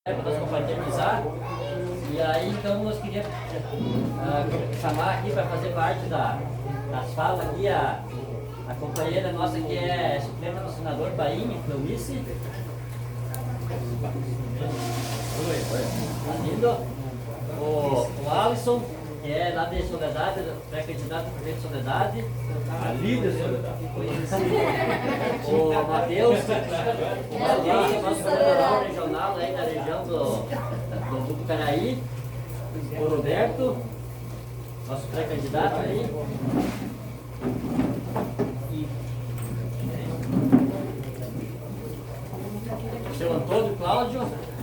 Nós confraternizar, e aí então nós queríamos chamar aqui para fazer parte das falas aqui a companheira nossa que é suplente do senador Bainha, Cleonice. Tá vindo? O Alisson, que é lá de Soledade, pré-candidato a prefeito de Soledade. A líder de Soledade. O Matheus, nosso coordenador regional aí da região do Bucaraí. O Roberto, nosso pré-candidato aí. O seu Antônio Cláudio.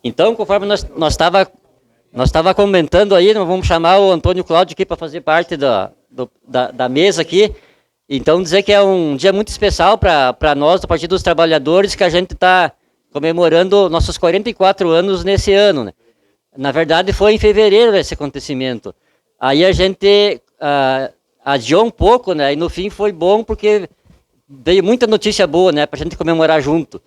Então, conforme nós estava comentando aí, nós vamos chamar o Antônio Cláudio aqui para fazer parte da mesa aqui. Então, dizer que é um dia muito especial para nós, do Partido dos Trabalhadores, que a gente está comemorando nossos 44 anos nesse ano, né? Na verdade, foi em fevereiro esse acontecimento. Aí a gente adiou um pouco, né? E no fim foi bom porque veio muita notícia boa, né? Para a gente comemorar junto.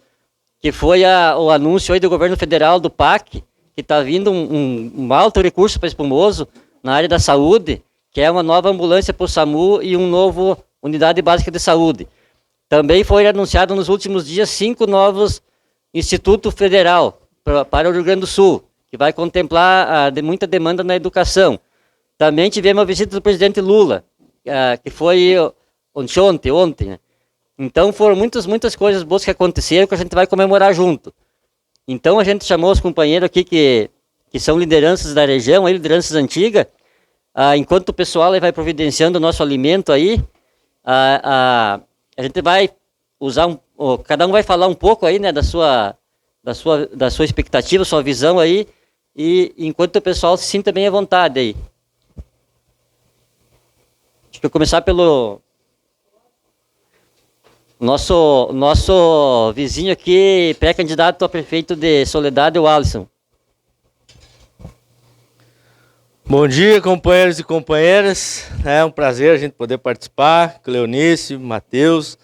Que foi o anúncio aí do governo federal, do PAC, que está vindo um alto recurso para Espumoso na área da saúde, que é uma nova ambulância para o SAMU e um novo unidade básica de saúde. Também foi anunciado nos últimos dias 5 novos Instituto Federal para o Rio Grande do Sul, que vai contemplar muita demanda na educação. Também tivemos a visita do presidente Lula, que foi ontem, né? Então foram muitas coisas boas que aconteceram que a gente vai comemorar junto. Então a gente chamou os companheiros aqui que são lideranças da região, aí, lideranças antigas. Enquanto o pessoal aí vai providenciando o nosso alimento aí, a gente vai usar, cada um vai falar um pouco aí, né, da sua expectativa, sua visão aí, e enquanto o pessoal se sinta bem à vontade aí. Acho que eu vou começar pelo nosso vizinho aqui, pré-candidato a prefeito de Soledade, o Alisson. Bom dia, companheiros e companheiras. É um prazer a gente poder participar. Cleonice, Matheus,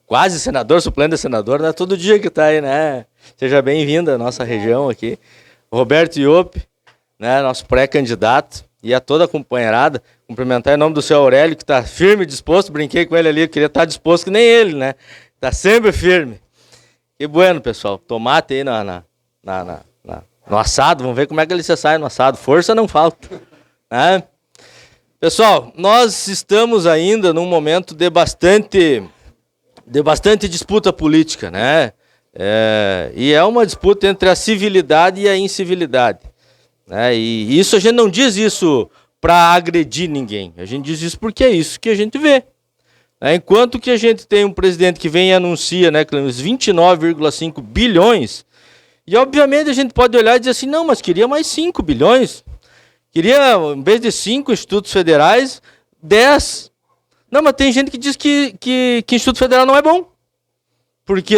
quase senador, suplente de senador, não é todo dia que está aí, né? Seja bem-vindo à nossa região aqui. Roberto Iop, né, nosso pré-candidato, e a toda a companheirada. Cumprimentar em nome do seu Aurélio, que está firme e disposto. Brinquei com ele ali, queria estar disposto que nem ele, né? Está sempre firme. Que bueno, pessoal. Tomate aí no assado. Vamos ver como é que ele se sai no assado. Força não falta, né? Pessoal, nós estamos ainda num momento de bastante disputa política, né? E é uma disputa entre a civilidade e a incivilidade, né? E isso, a gente não diz isso para agredir ninguém. A gente diz isso porque é isso que a gente vê. Enquanto que a gente tem um presidente que vem e anuncia, né, 29,5 bilhões, e obviamente a gente pode olhar e dizer assim, não, mas queria mais 5 bilhões. Queria, em vez de 5 institutos federais, 10. Não, mas tem gente que diz que Instituto Federal não é bom. Porque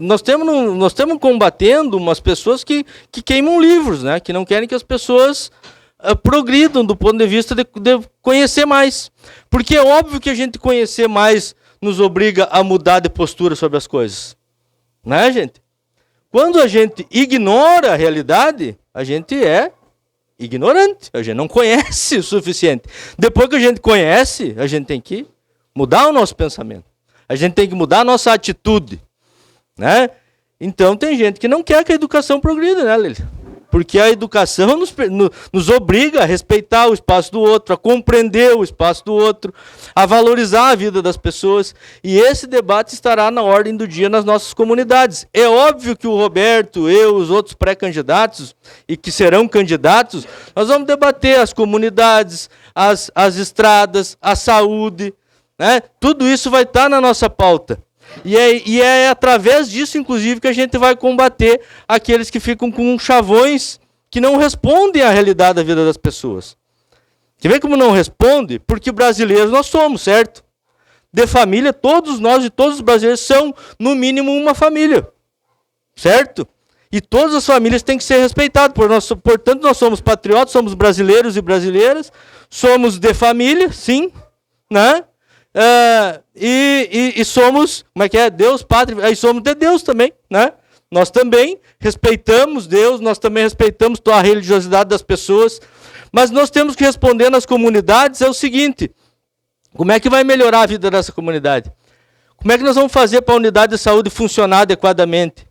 nós estamos combatendo umas pessoas que queimam livros, né? Que não querem que as pessoas progridam do ponto de vista de conhecer mais. Porque é óbvio que a gente conhecer mais nos obriga a mudar de postura sobre as coisas. Né, gente? Quando a gente ignora a realidade, a gente é ignorante. A gente não conhece o suficiente. Depois que a gente conhece, a gente tem que mudar o nosso pensamento. A gente tem que mudar a nossa atitude. Né? Então tem gente que não quer que a educação progrida, né, Lili? Porque a educação nos obriga a respeitar o espaço do outro, a compreender o espaço do outro, a valorizar a vida das pessoas. E esse debate estará na ordem do dia nas nossas comunidades. É óbvio que o Roberto, eu, os outros pré-candidatos e que serão candidatos, nós vamos debater as comunidades, as estradas, a saúde, né? Tudo isso vai estar na nossa pauta. E é através disso, inclusive, que a gente vai combater aqueles que ficam com chavões que não respondem à realidade da vida das pessoas. Quer ver como não responde? Porque brasileiros nós somos, certo? De família, todos nós e todos os brasileiros são, no mínimo, uma família. Certo? E todas as famílias têm que ser respeitadas. Portanto, nós somos patriotas, somos brasileiros e brasileiras, somos de família, sim, né? E somos, como é que é? Deus, Pátria, aí somos de Deus também, né? Nós também respeitamos Deus, nós também respeitamos a religiosidade das pessoas, mas nós temos que responder nas comunidades é o seguinte: como é que vai melhorar a vida dessa comunidade? Como é que nós vamos fazer para a unidade de saúde funcionar adequadamente?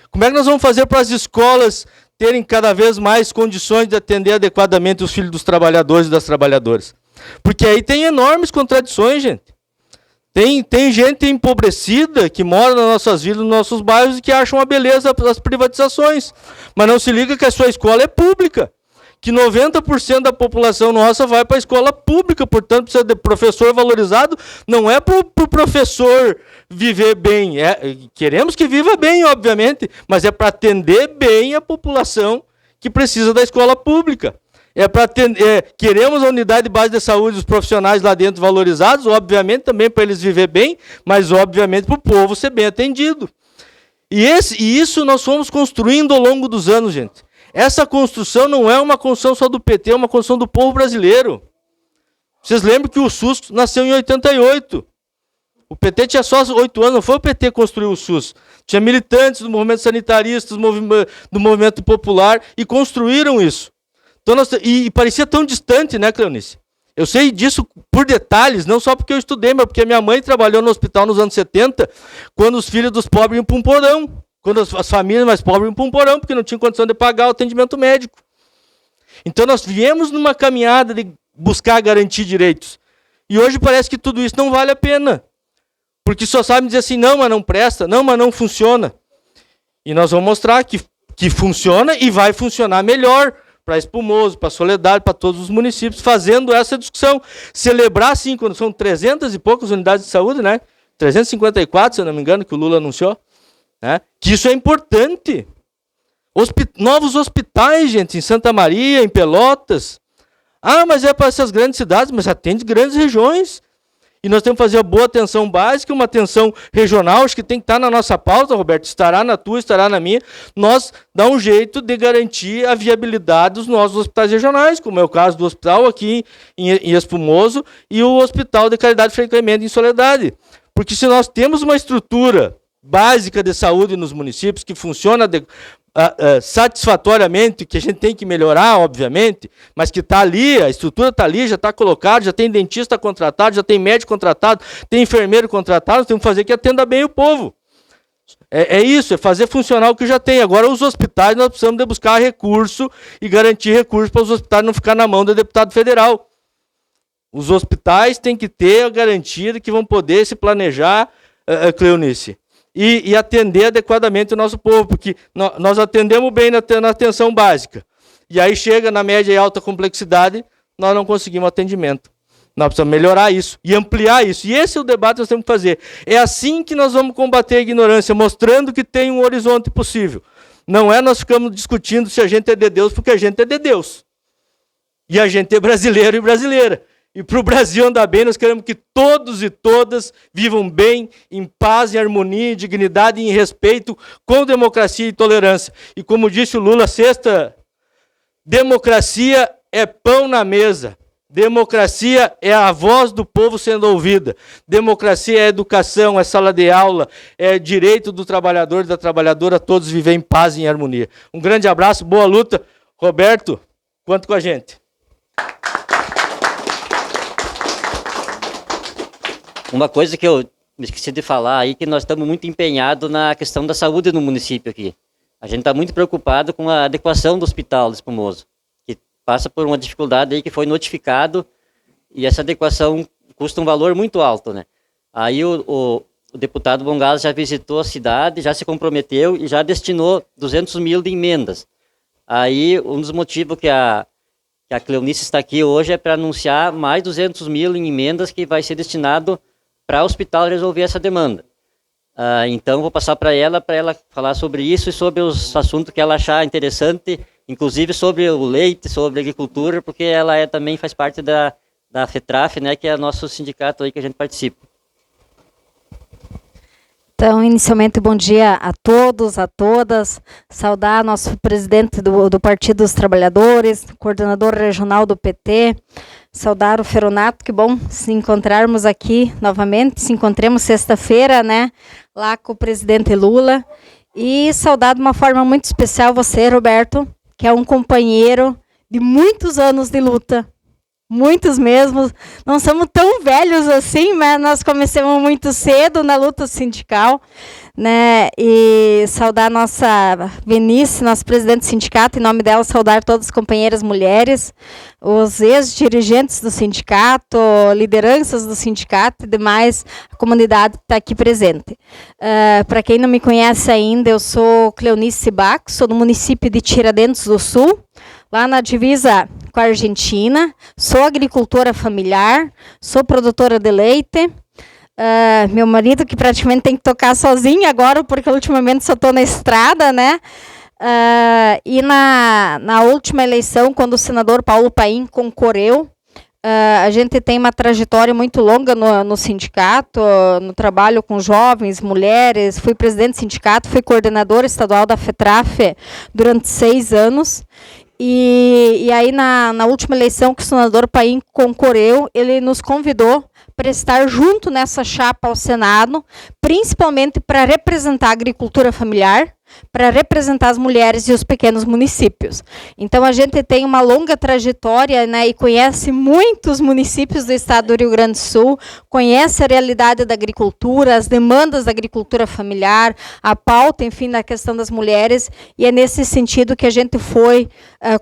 Como é que nós vamos fazer para as escolas terem cada vez mais condições de atender adequadamente os filhos dos trabalhadores e das trabalhadoras? Porque aí tem enormes contradições, gente. Tem gente empobrecida que mora nas nossas vilas, nos nossos bairros, e que acham uma beleza as privatizações. Mas não se liga que a sua escola é pública. Que 90% da população nossa vai para a escola pública, portanto, precisa de professor valorizado. Não é para o professor viver bem. Queremos que viva bem, obviamente, mas é para atender bem a população que precisa da escola pública. Queremos a unidade de base de saúde, os profissionais lá dentro valorizados, obviamente também para eles viver bem, mas obviamente para o povo ser bem atendido. E isso nós fomos construindo ao longo dos anos, gente. Essa construção não é uma construção só do PT, é uma construção do povo brasileiro. Vocês lembram que o SUS nasceu em 88. O PT tinha só 8 anos, não foi o PT que construiu o SUS. Tinha militantes do movimento sanitarista, do movimento popular, e construíram isso. Então, e parecia tão distante, né, Cleonice? Eu sei disso por detalhes, não só porque eu estudei, mas porque minha mãe trabalhou no hospital nos anos 70, quando os filhos dos pobres iam para um porão. Quando as famílias mais pobres iam para um porão, porque não tinham condição de pagar o atendimento médico. Então nós viemos numa caminhada de buscar garantir direitos. E hoje parece que tudo isso não vale a pena. Porque só sabem dizer assim, não, mas não presta, não, mas não funciona. E nós vamos mostrar que funciona e vai funcionar melhor para Espumoso, para Soledade, para todos os municípios, fazendo essa discussão. Celebrar, sim, quando são 300 e poucas unidades de saúde, né? 354, se eu não me engano, que o Lula anunciou. Né? Que isso é importante. Novos hospitais, gente, em Santa Maria, em Pelotas. Ah, mas é para essas grandes cidades, mas atende grandes regiões. E nós temos que fazer a boa atenção básica, uma atenção regional, acho que tem que estar na nossa pauta, Roberto, estará na tua, estará na minha. Nós dá um jeito de garantir a viabilidade dos nossos hospitais regionais, como é o caso do hospital aqui em Espumoso e o Hospital de Caridade Frei Clemente em Soledade. Porque se nós temos uma estrutura básica de saúde nos municípios que funciona satisfatoriamente, que a gente tem que melhorar, obviamente, mas que está ali, a estrutura está ali, já está colocada, já tem dentista contratado, já tem médico contratado, tem enfermeiro contratado, nós temos que fazer que atenda bem o povo. É isso, é fazer funcionar o que já tem. Agora, os hospitais, nós precisamos de buscar recurso e garantir recursos para os hospitais não ficar na mão do deputado federal. Os hospitais têm que ter a garantia de que vão poder se planejar, Cleonice, e atender adequadamente o nosso povo, porque nós atendemos bem na atenção básica. E aí chega na média e alta complexidade, nós não conseguimos atendimento. Nós precisamos melhorar isso e ampliar isso. E esse é o debate que nós temos que fazer. É assim que nós vamos combater a ignorância, mostrando que tem um horizonte possível. Não é nós ficamos discutindo se a gente é de Deus, porque a gente é de Deus. E a gente é brasileiro e brasileira. E para o Brasil andar bem, nós queremos que todos e todas vivam bem, em paz, em harmonia, em dignidade e em respeito, com democracia e tolerância. E como disse o Lula sexta, democracia é pão na mesa. Democracia é a voz do povo sendo ouvida. Democracia é educação, é sala de aula, é direito do trabalhador e da trabalhadora, todos viver em paz e em harmonia. Um grande abraço, boa luta. Roberto, conta com a gente. Uma coisa que eu me esqueci de falar aí, que nós estamos muito empenhados na questão da saúde no município aqui. A gente está muito preocupado com a adequação do hospital do Espumoso, que passa por uma dificuldade aí que foi notificado, e essa adequação custa um valor muito alto, né? Aí o deputado Bongas já visitou a cidade, já se comprometeu e já destinou 200 mil de emendas. Aí um dos motivos que a Cleonice está aqui hoje é para anunciar mais 200 mil em emendas que vai ser destinado para o hospital resolver essa demanda. Então, vou passar para ela falar sobre isso e sobre os assuntos que ela achar interessante inclusive sobre o leite, sobre a agricultura, porque ela também faz parte da FETRAF, né, que é o nosso sindicato aí que a gente participa. Então, inicialmente, bom dia a todos, a todas. Saudar nosso presidente do Partido dos Trabalhadores, coordenador regional do PT. Saudar o Feronato, que bom se encontrarmos aqui novamente. Se encontremos sexta-feira, né, lá com o presidente Lula. E saudar de uma forma muito especial você, Roberto, que é um companheiro de muitos anos de luta. Muitos mesmo, não somos tão velhos assim, mas nós começamos muito cedo na luta sindical, né? E saudar a nossa Venice, nosso presidente do sindicato, em nome dela saudar todas as companheiras mulheres, os ex-dirigentes do sindicato, lideranças do sindicato e demais, a comunidade que está aqui presente. Para quem não me conhece ainda, eu sou Cleonice Baco, sou do município de Tiradentes do Sul, lá na divisa com a Argentina, sou agricultora familiar, sou produtora de leite, meu marido que praticamente tem que tocar sozinho agora, porque ultimamente só estou na estrada, né? E na última eleição, quando o senador Paulo Paim concorreu, a gente tem uma trajetória muito longa no sindicato, no trabalho com jovens, mulheres, fui presidente do sindicato, fui coordenadora estadual da FETRAF durante 6 anos, e aí na última eleição que o senador Paim concorreu, ele nos convidou para estar junto nessa chapa ao Senado, principalmente para representar a agricultura familiar, para representar as mulheres e os pequenos municípios. Então, a gente tem uma longa trajetória, né, e conhece muitos municípios do estado do Rio Grande do Sul, conhece a realidade da agricultura, as demandas da agricultura familiar, a pauta, enfim, da questão das mulheres, e é nesse sentido que a gente foi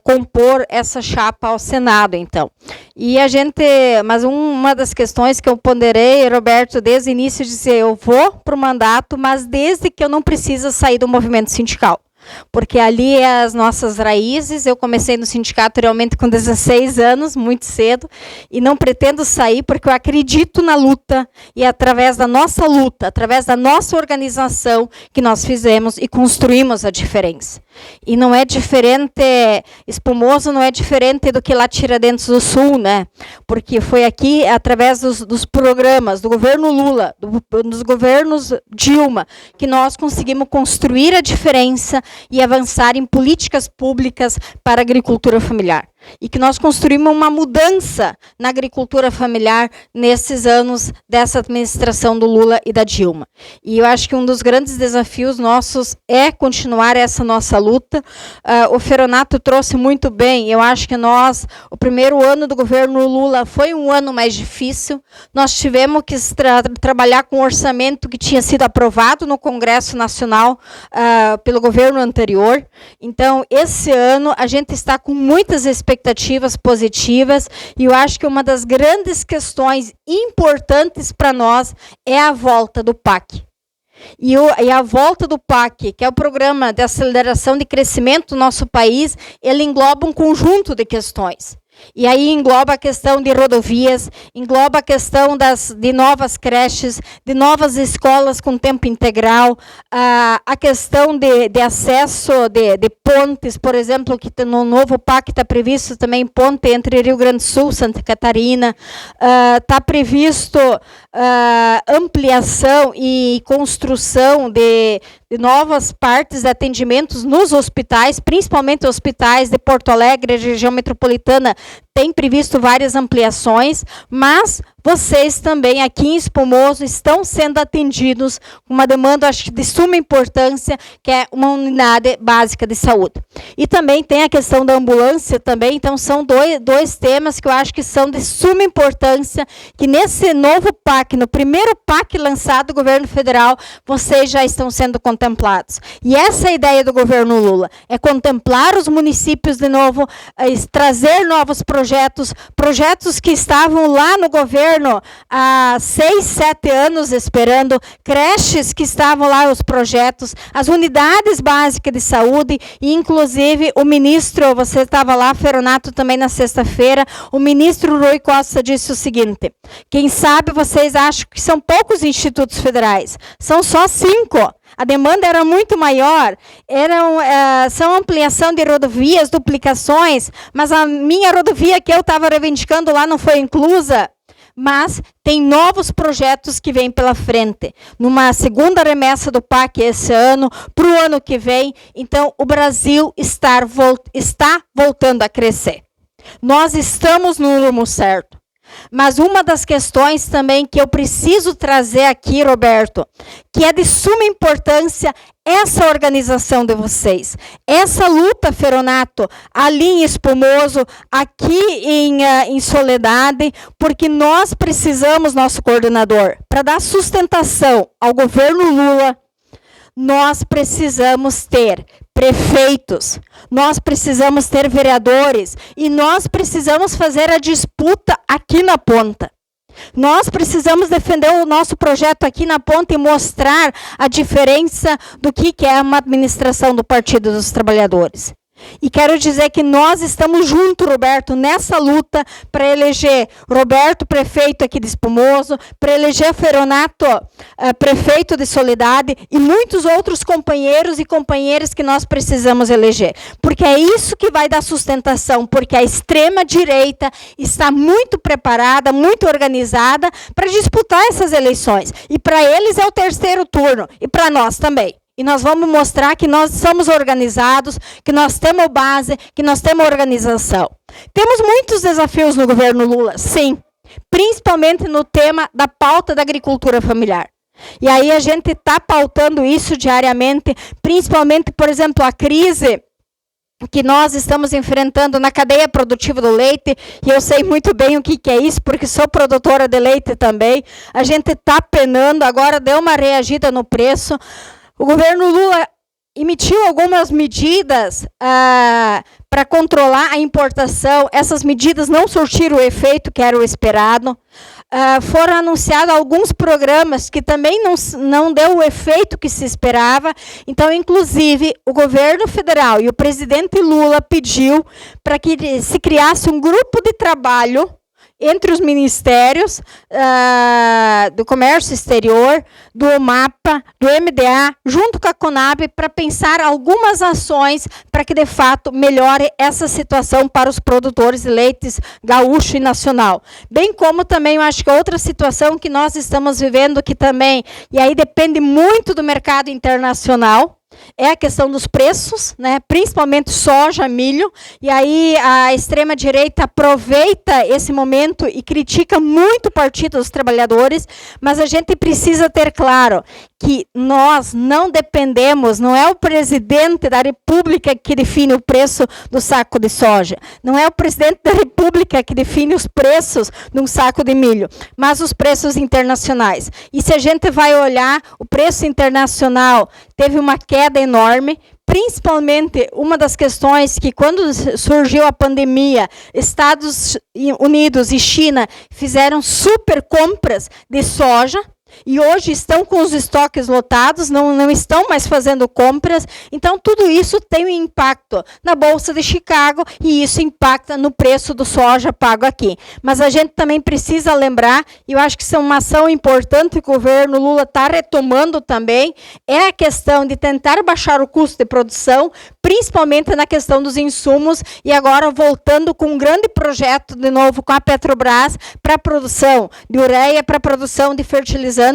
compor essa chapa ao Senado, então. E a gente, mas uma das questões que eu ponderei, Roberto, desde o início, dizer, eu vou para o mandato, mas desde que eu não precisa sair do movimento sindical. Porque ali é as nossas raízes, eu comecei no sindicato realmente com 16 anos, muito cedo, e não pretendo sair porque eu acredito na luta, e é através da nossa luta, através da nossa organização, que nós fizemos e construímos a diferença. E não é diferente, Espumoso não é diferente do que lá Tiradentes do Sul, né? Porque foi aqui, através dos programas do governo Lula, dos governos Dilma, que nós conseguimos construir a diferença e avançar em políticas públicas para a agricultura familiar. E que nós construímos uma mudança na agricultura familiar nesses anos dessa administração do Lula e da Dilma. E eu acho que um dos grandes desafios nossos é continuar essa nossa luta. O Feronato trouxe muito bem, eu acho que o primeiro ano do governo Lula foi um ano mais difícil, nós tivemos que trabalhar com um orçamento que tinha sido aprovado no Congresso Nacional pelo governo anterior. Então, esse ano, a gente está com muitas expectativas positivas, e eu acho que uma das grandes questões importantes para nós é a volta do PAC. E a volta do PAC, que é o Programa de Aceleração de Crescimento do nosso país, ele engloba um conjunto de questões. E aí engloba a questão de rodovias, engloba a questão de novas creches, de novas escolas com tempo integral, a questão de acesso de pontes, por exemplo, que no novo PAC está previsto também ponte entre Rio Grande do Sul e Santa Catarina, está previsto ampliação e construção de novas partes de atendimentos nos hospitais, principalmente hospitais de Porto Alegre, região metropolitana, tem previsto várias ampliações, mas vocês também aqui em Espumoso estão sendo atendidos com uma demanda, acho que de suma importância, que é uma unidade básica de saúde. E também tem a questão da ambulância também, então são dois temas que eu acho que são de suma importância, que nesse novo PAC, no primeiro PAC lançado do governo federal, vocês já estão sendo contemplados. E essa é a ideia do governo Lula, é contemplar os municípios de novo, trazer novos projetos que estavam lá no governo há 6, 7 anos esperando, creches que estavam lá, os projetos, as unidades básicas de saúde, e inclusive o ministro, você estava lá, Feronato, também na sexta-feira, o ministro Rui Costa disse o seguinte, quem sabe vocês acham que são poucos institutos federais, são só 5, a demanda era muito maior, são ampliação de rodovias, duplicações, mas a minha rodovia que eu estava reivindicando lá não foi inclusa. Mas tem novos projetos que vêm pela frente. Numa segunda remessa do PAC esse ano, para o ano que vem. Então, o Brasil está voltando a crescer. Nós estamos no rumo certo. Mas uma das questões também que eu preciso trazer aqui, Roberto, que é de suma importância, essa organização de vocês, essa luta, Feronato, ali em Espumoso, aqui em Soledade, porque nós precisamos, nosso coordenador, para dar sustentação ao governo Lula, nós precisamos ter prefeitos, nós precisamos ter vereadores e nós precisamos fazer a disputa aqui na ponta. Nós precisamos defender o nosso projeto aqui na ponta e mostrar a diferença do que é uma administração do Partido dos Trabalhadores. E quero dizer que nós estamos juntos, Roberto, nessa luta para eleger Roberto prefeito aqui de Espumoso, para eleger Feronato prefeito de Soledade e muitos outros companheiros e companheiras que nós precisamos eleger. Porque é isso que vai dar sustentação, porque a extrema-direita está muito preparada, muito organizada para disputar essas eleições. E para eles é o terceiro turno, e para nós também. E nós vamos mostrar que nós somos organizados, que nós temos base, que nós temos organização. Temos muitos desafios no governo Lula, sim. Principalmente no tema da pauta da agricultura familiar. E aí a gente está pautando isso diariamente, principalmente, por exemplo, a crise que nós estamos enfrentando na cadeia produtiva do leite, e eu sei muito bem o que é isso, porque sou produtora de leite também. A gente está penando, agora deu uma reagida no preço. O governo Lula emitiu algumas medidas para controlar a importação. Essas medidas não surtiram o efeito que era o esperado. Foram anunciados alguns programas que também não deu o efeito que se esperava. Então, inclusive, o governo federal e o presidente Lula pediu para que se criasse um grupo de trabalho entre os ministérios do Comércio Exterior, do MAPA, do MDA, junto com a Conab, para pensar algumas ações para que, de fato, melhore essa situação para os produtores de leites gaúcho e nacional. Bem como também, eu acho que outra situação que nós estamos vivendo, que também, e aí depende muito do mercado internacional, é a questão dos preços, né? Principalmente soja, milho, e aí a extrema-direita aproveita esse momento e critica muito o Partido dos Trabalhadores, mas a gente precisa ter claro que nós não dependemos, não é o presidente da República que define o preço do saco de soja, não é o presidente da República que define os preços de um saco de milho, mas os preços internacionais. E se a gente vai olhar, o preço internacional teve uma queda enorme, principalmente uma das questões que quando surgiu a pandemia, Estados Unidos e China fizeram super compras de soja, e hoje estão com os estoques lotados, não estão mais fazendo compras. Então, tudo isso tem um impacto na Bolsa de Chicago e isso impacta no preço do soja pago aqui. Mas a gente também precisa lembrar, e eu acho que isso é uma ação importante que o governo Lula está retomando também, é a questão de tentar baixar o custo de produção, principalmente na questão dos insumos, e agora voltando com um grande projeto, de novo, com a Petrobras, para a produção de ureia, para a produção de fertilizantes,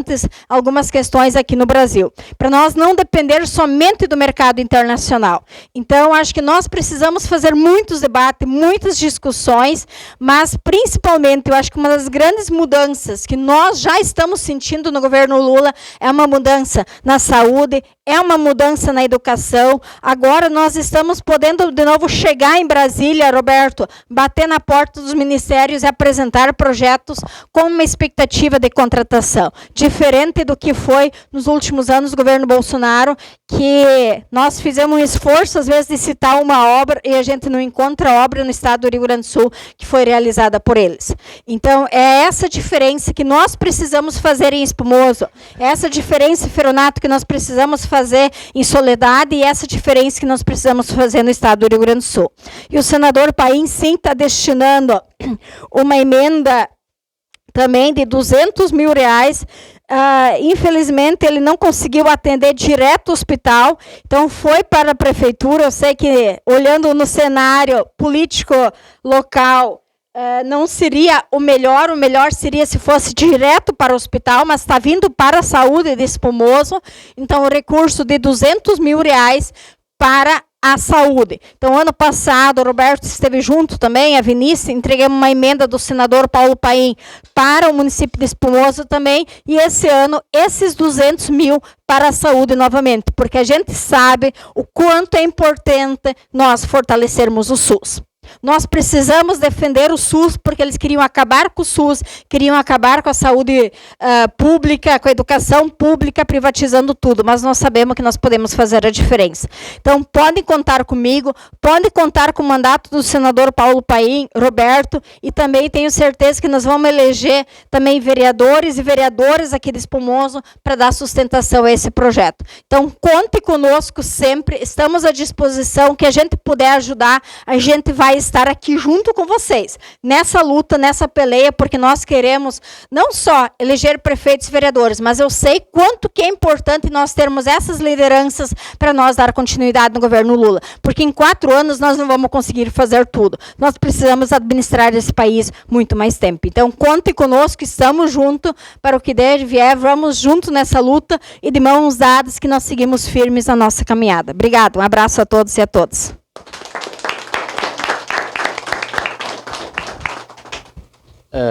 algumas questões aqui no Brasil, para nós não depender somente do mercado internacional. Então, acho que nós precisamos fazer muitos debates, muitas discussões, mas principalmente, eu acho que uma das grandes mudanças que nós já estamos sentindo no governo Lula é uma mudança na saúde, é uma mudança na educação. Agora nós estamos podendo de novo chegar em Brasília, Roberto, bater na porta dos ministérios e apresentar projetos com uma expectativa de contratação. Diferente do que foi nos últimos anos do governo Bolsonaro, que nós fizemos um esforço, às vezes, de citar uma obra e a gente não encontra obra no estado do Rio Grande do Sul que foi realizada por eles. Então, é essa diferença que nós precisamos fazer em Espumoso, é essa diferença, Feronato, que nós precisamos fazer em Soledade e essa diferença que nós precisamos fazer no estado do Rio Grande do Sul. E o senador Paim, sim, está destinando uma emenda também de R$200 mil Infelizmente, ele não conseguiu atender direto o hospital, então foi para a prefeitura. Eu sei que, olhando no cenário político local, não seria o melhor seria se fosse direto para o hospital, mas está vindo para a saúde desse Espumoso, então o recurso de R$200 mil para a saúde. Então, ano passado, o Roberto esteve junto também, a Vinícius, entregamos uma emenda do senador Paulo Paim para o município de Espumoso também, e esse ano, esses 200 mil para a saúde novamente, porque a gente sabe o quanto é importante nós fortalecermos o SUS. Nós precisamos defender o SUS, porque eles queriam acabar com o SUS, queriam acabar com a saúde pública, com a educação pública, privatizando tudo, mas nós sabemos que nós podemos fazer a diferença. Então, podem contar comigo, podem contar com o mandato do senador Paulo Paim, Roberto, e também tenho certeza que nós vamos eleger também vereadores e vereadoras aqui de Espumoso para dar sustentação a esse projeto. Então, conte conosco sempre, estamos à disposição, que a gente puder ajudar, a gente vai estar aqui junto com vocês, nessa luta, nessa peleia, porque nós queremos não só eleger prefeitos e vereadores, mas eu sei quanto que é importante nós termos essas lideranças para nós dar continuidade no governo Lula, porque em 4 anos nós não vamos conseguir fazer tudo. Nós precisamos administrar esse país muito mais tempo. Então, conte conosco, estamos juntos para o que der e vier, vamos juntos nessa luta e de mãos dadas que nós seguimos firmes na nossa caminhada. Obrigado, um abraço a todos e a todas.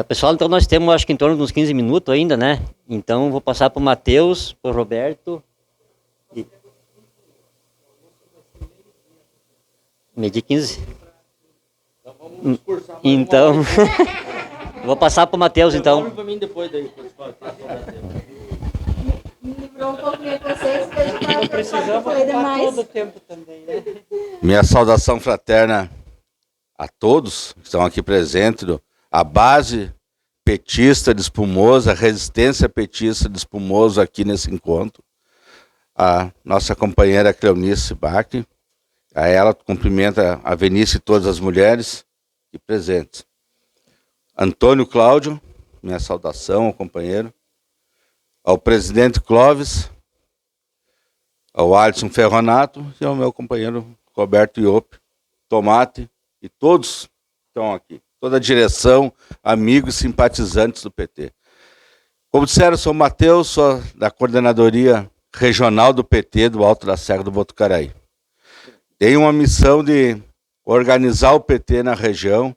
Pessoal, então nós temos, acho que em torno de uns 15 minutos ainda, né? Então, vou passar para o Matheus, para o Roberto. Medir 15? Então, vou passar para o Matheus, então. Minha saudação fraterna a todos que estão aqui presentes, a base petista de Espumoso, a resistência petista de Espumoso aqui nesse encontro. A nossa companheira Cleonice Bach, a ela cumprimenta a Vinícius e todas as mulheres aqui presentes. Antônio Cláudio, minha saudação ao companheiro. Ao presidente Clóvis, ao Alisson Ferronato e ao meu companheiro Roberto Iope, Tomate e todos que estão aqui. Toda a direção, amigos e simpatizantes do PT. Como disseram, sou Matheus, sou da coordenadoria regional do PT do Alto da Serra do Botucaraí. Tenho uma missão de organizar o PT na região,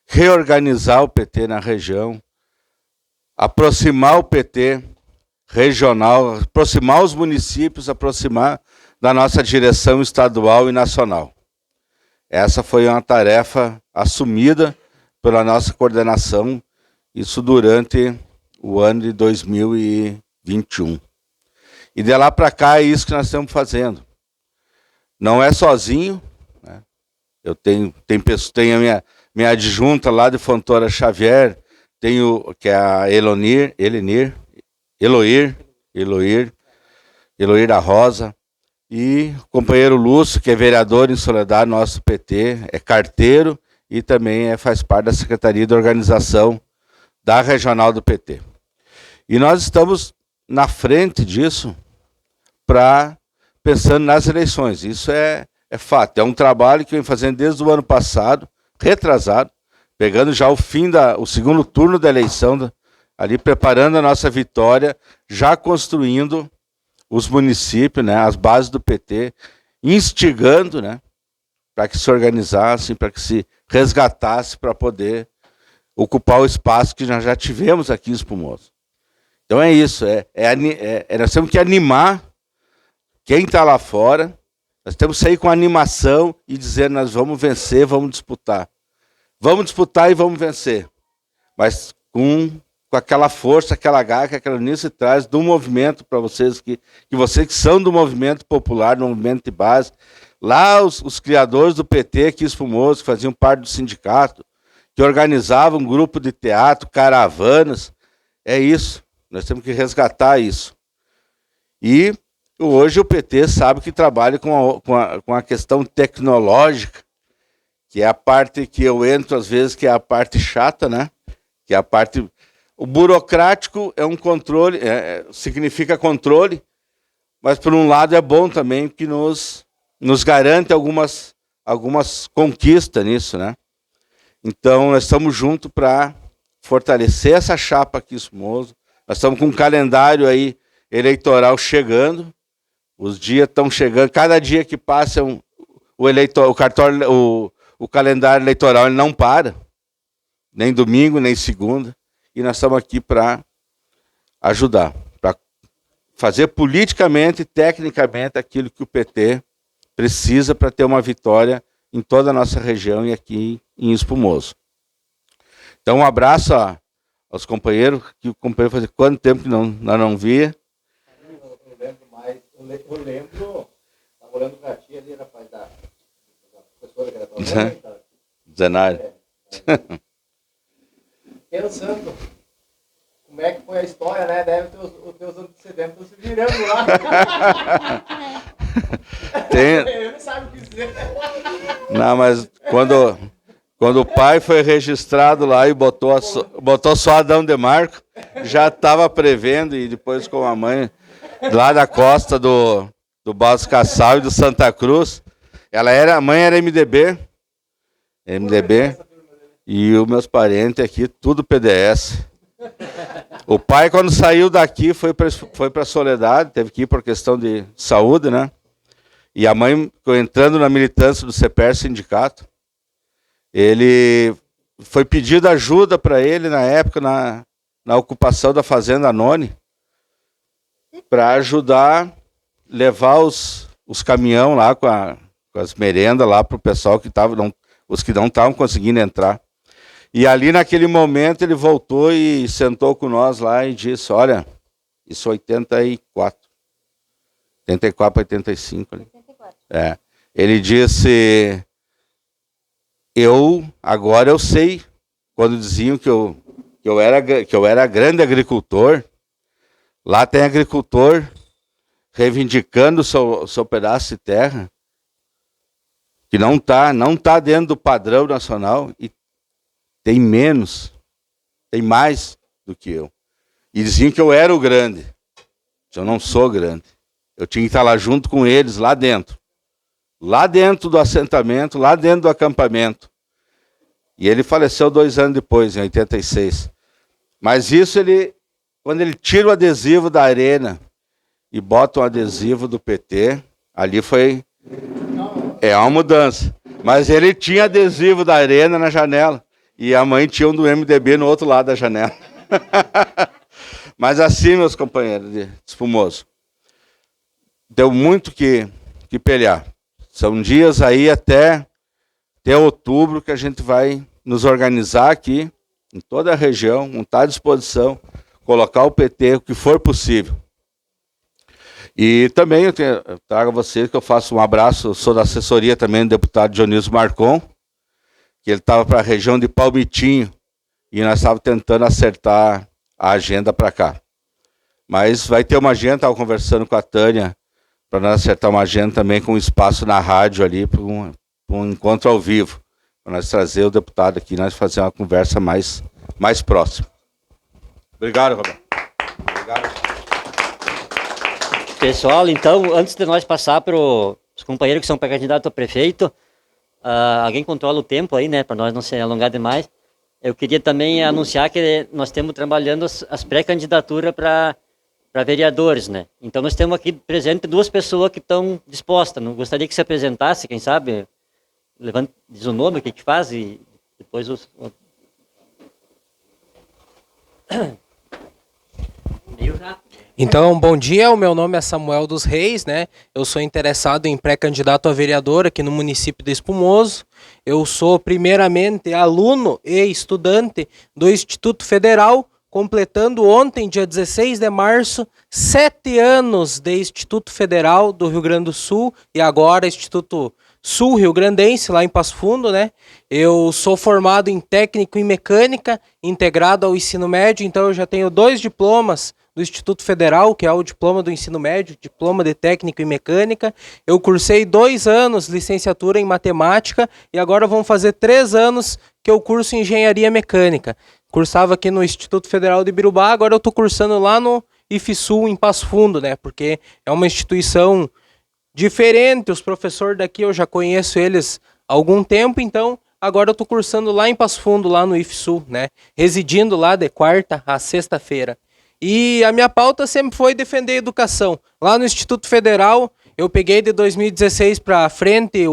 reorganizar o PT na região, aproximar o PT regional, aproximar os municípios, aproximar da nossa direção estadual e nacional. Essa foi uma tarefa assumida pela nossa coordenação, isso durante o ano de 2021. E de lá para cá é isso que nós estamos fazendo. Não é sozinho, né? Eu tenho a minha adjunta lá de Fontoura Xavier, tenho que é a Eloir da Rosa, e o companheiro Lúcio, que é vereador em Soledade, nosso PT, é carteiro e também faz parte da Secretaria de Organização da Regional do PT. E nós estamos na frente disso, pensando nas eleições. Isso é fato. É um trabalho que vem fazendo desde o ano passado, retrasado, pegando já o segundo turno da eleição, ali preparando a nossa vitória, já construindo os municípios, né, as bases do PT, instigando, né, para que se organizassem, para que se resgatasse, para poder ocupar o espaço que nós já tivemos aqui em Espumoso. Então é isso, nós temos que animar quem está lá fora, nós temos que sair com animação e dizer, nós vamos vencer, vamos disputar. Vamos disputar e vamos vencer, mas com aquela força, aquela garra que a Cleonice traz do movimento para vocês, que vocês que são do movimento popular, do movimento de base, lá os criadores do PT aqui Espumoso, que faziam parte do sindicato, que organizavam um grupo de teatro, caravanas, é isso, nós temos que resgatar isso. E hoje o PT sabe que trabalha com a questão tecnológica, que é a parte que eu entro às vezes, que é a parte chata, né? Que é a parte O burocrático é um controle, significa controle, mas por um lado é bom também, porque nos garante algumas conquistas nisso, né? Então, nós estamos juntos para fortalecer essa chapa aqui, Espumoso. Nós estamos com um calendário aí eleitoral chegando, os dias estão chegando, cada dia que passa o calendário eleitoral ele não para, nem domingo, nem segunda, e nós estamos aqui para ajudar, para fazer politicamente e tecnicamente aquilo que o PT precisa para ter uma vitória em toda a nossa região e aqui em Espumoso. Então, um abraço aos companheiros, que o companheiro fazia quanto tempo que nós não via. Eu lembro mais, eu lembro, estava olhando para ti ali, rapaz, da professora que era tua mãe, Zenário. Pensando como é que foi a história, né? Deve ter os teus antecedentes se virando lá. Ele não sabe o que dizer. Não, mas quando o pai foi registrado lá e botou só Adão de Marco, já estava prevendo, e depois com a mãe lá da costa do Balsas Cassal e do Santa Cruz, a mãe era MDB, e os meus parentes aqui, tudo PDS. O pai, quando saiu daqui, foi para Soledade, teve que ir por questão de saúde, né? E a mãe, entrando na militância do CEPER Sindicato, ele foi pedido ajuda para ele na época, na ocupação da Fazenda None, para ajudar, levar os caminhões lá com as merendas lá para o pessoal que os que não estavam conseguindo entrar. E ali naquele momento ele voltou e sentou com nós lá e disse, olha, isso 84 para 85 ali. Ele disse, agora eu sei, quando diziam que eu era grande agricultor, lá tem agricultor reivindicando o seu pedaço de terra, que não tá dentro do padrão nacional, e tem mais do que eu. E diziam que eu era o grande. Eu não sou grande. Eu tinha que estar lá junto com eles, lá dentro do assentamento, lá dentro do acampamento. E ele faleceu 2 anos depois, em 86. Mas isso, quando ele tira o adesivo da arena e bota um adesivo do PT, ali é uma mudança. Mas ele tinha adesivo da arena na janela. E a mãe tinha um do MDB no outro lado da janela. Mas assim, meus companheiros de Espumoso, deu muito que pelear. São dias aí até outubro que a gente vai nos organizar aqui, em toda a região, estar à disposição, colocar o PT o que for possível. E também eu trago a vocês que eu faço um abraço, eu sou da assessoria também do deputado Dionísio Marcon, que ele estava para a região de Palmitinho, e nós estávamos tentando acertar a agenda para cá. Mas vai ter uma agenda, estava conversando com a Tânia, para nós acertar uma agenda também com um espaço na rádio ali, para um encontro ao vivo, para nós trazer o deputado aqui, nós fazer uma conversa mais próxima. Obrigado, Roberto. Obrigado. Pessoal, então, antes de nós passar para os companheiros que são pré-candidatos a prefeito, alguém controla o tempo aí, né, para nós não se alongar demais. Eu queria também anunciar que nós estamos trabalhando as pré-candidaturas para vereadores, né? Então nós temos aqui presente 2 pessoas que estão dispostas. Não gostaria que se apresentasse, quem sabe, diz o nome, o que faz e depois meio rápido. Então, bom dia, o meu nome é Samuel dos Reis, né? Eu sou interessado em pré-candidato a vereador aqui no município de Espumoso. Eu sou, primeiramente, aluno e estudante do Instituto Federal, completando ontem, dia 16 de março, 7 anos de Instituto Federal do Rio Grande do Sul e agora Instituto Sul Rio Grandense, lá em Passo Fundo, né? Eu sou formado em técnico em mecânica, integrado ao ensino médio, então eu já tenho 2 diplomas do Instituto Federal, que é o diploma do ensino médio, diploma de técnico em mecânica. Eu cursei 2 anos licenciatura em matemática e agora vão fazer 3 anos que eu curso engenharia mecânica. cursava aqui no Instituto Federal de Birubá, agora eu estou cursando lá no IFSU, em Passo Fundo, né? Porque é uma instituição diferente, os professores daqui eu já conheço eles há algum tempo, então agora eu estou cursando lá em Passo Fundo, lá no IFSU, né? Residindo lá de quarta a sexta-feira. E a minha pauta sempre foi defender a educação. Lá no Instituto Federal, eu peguei de 2016 para frente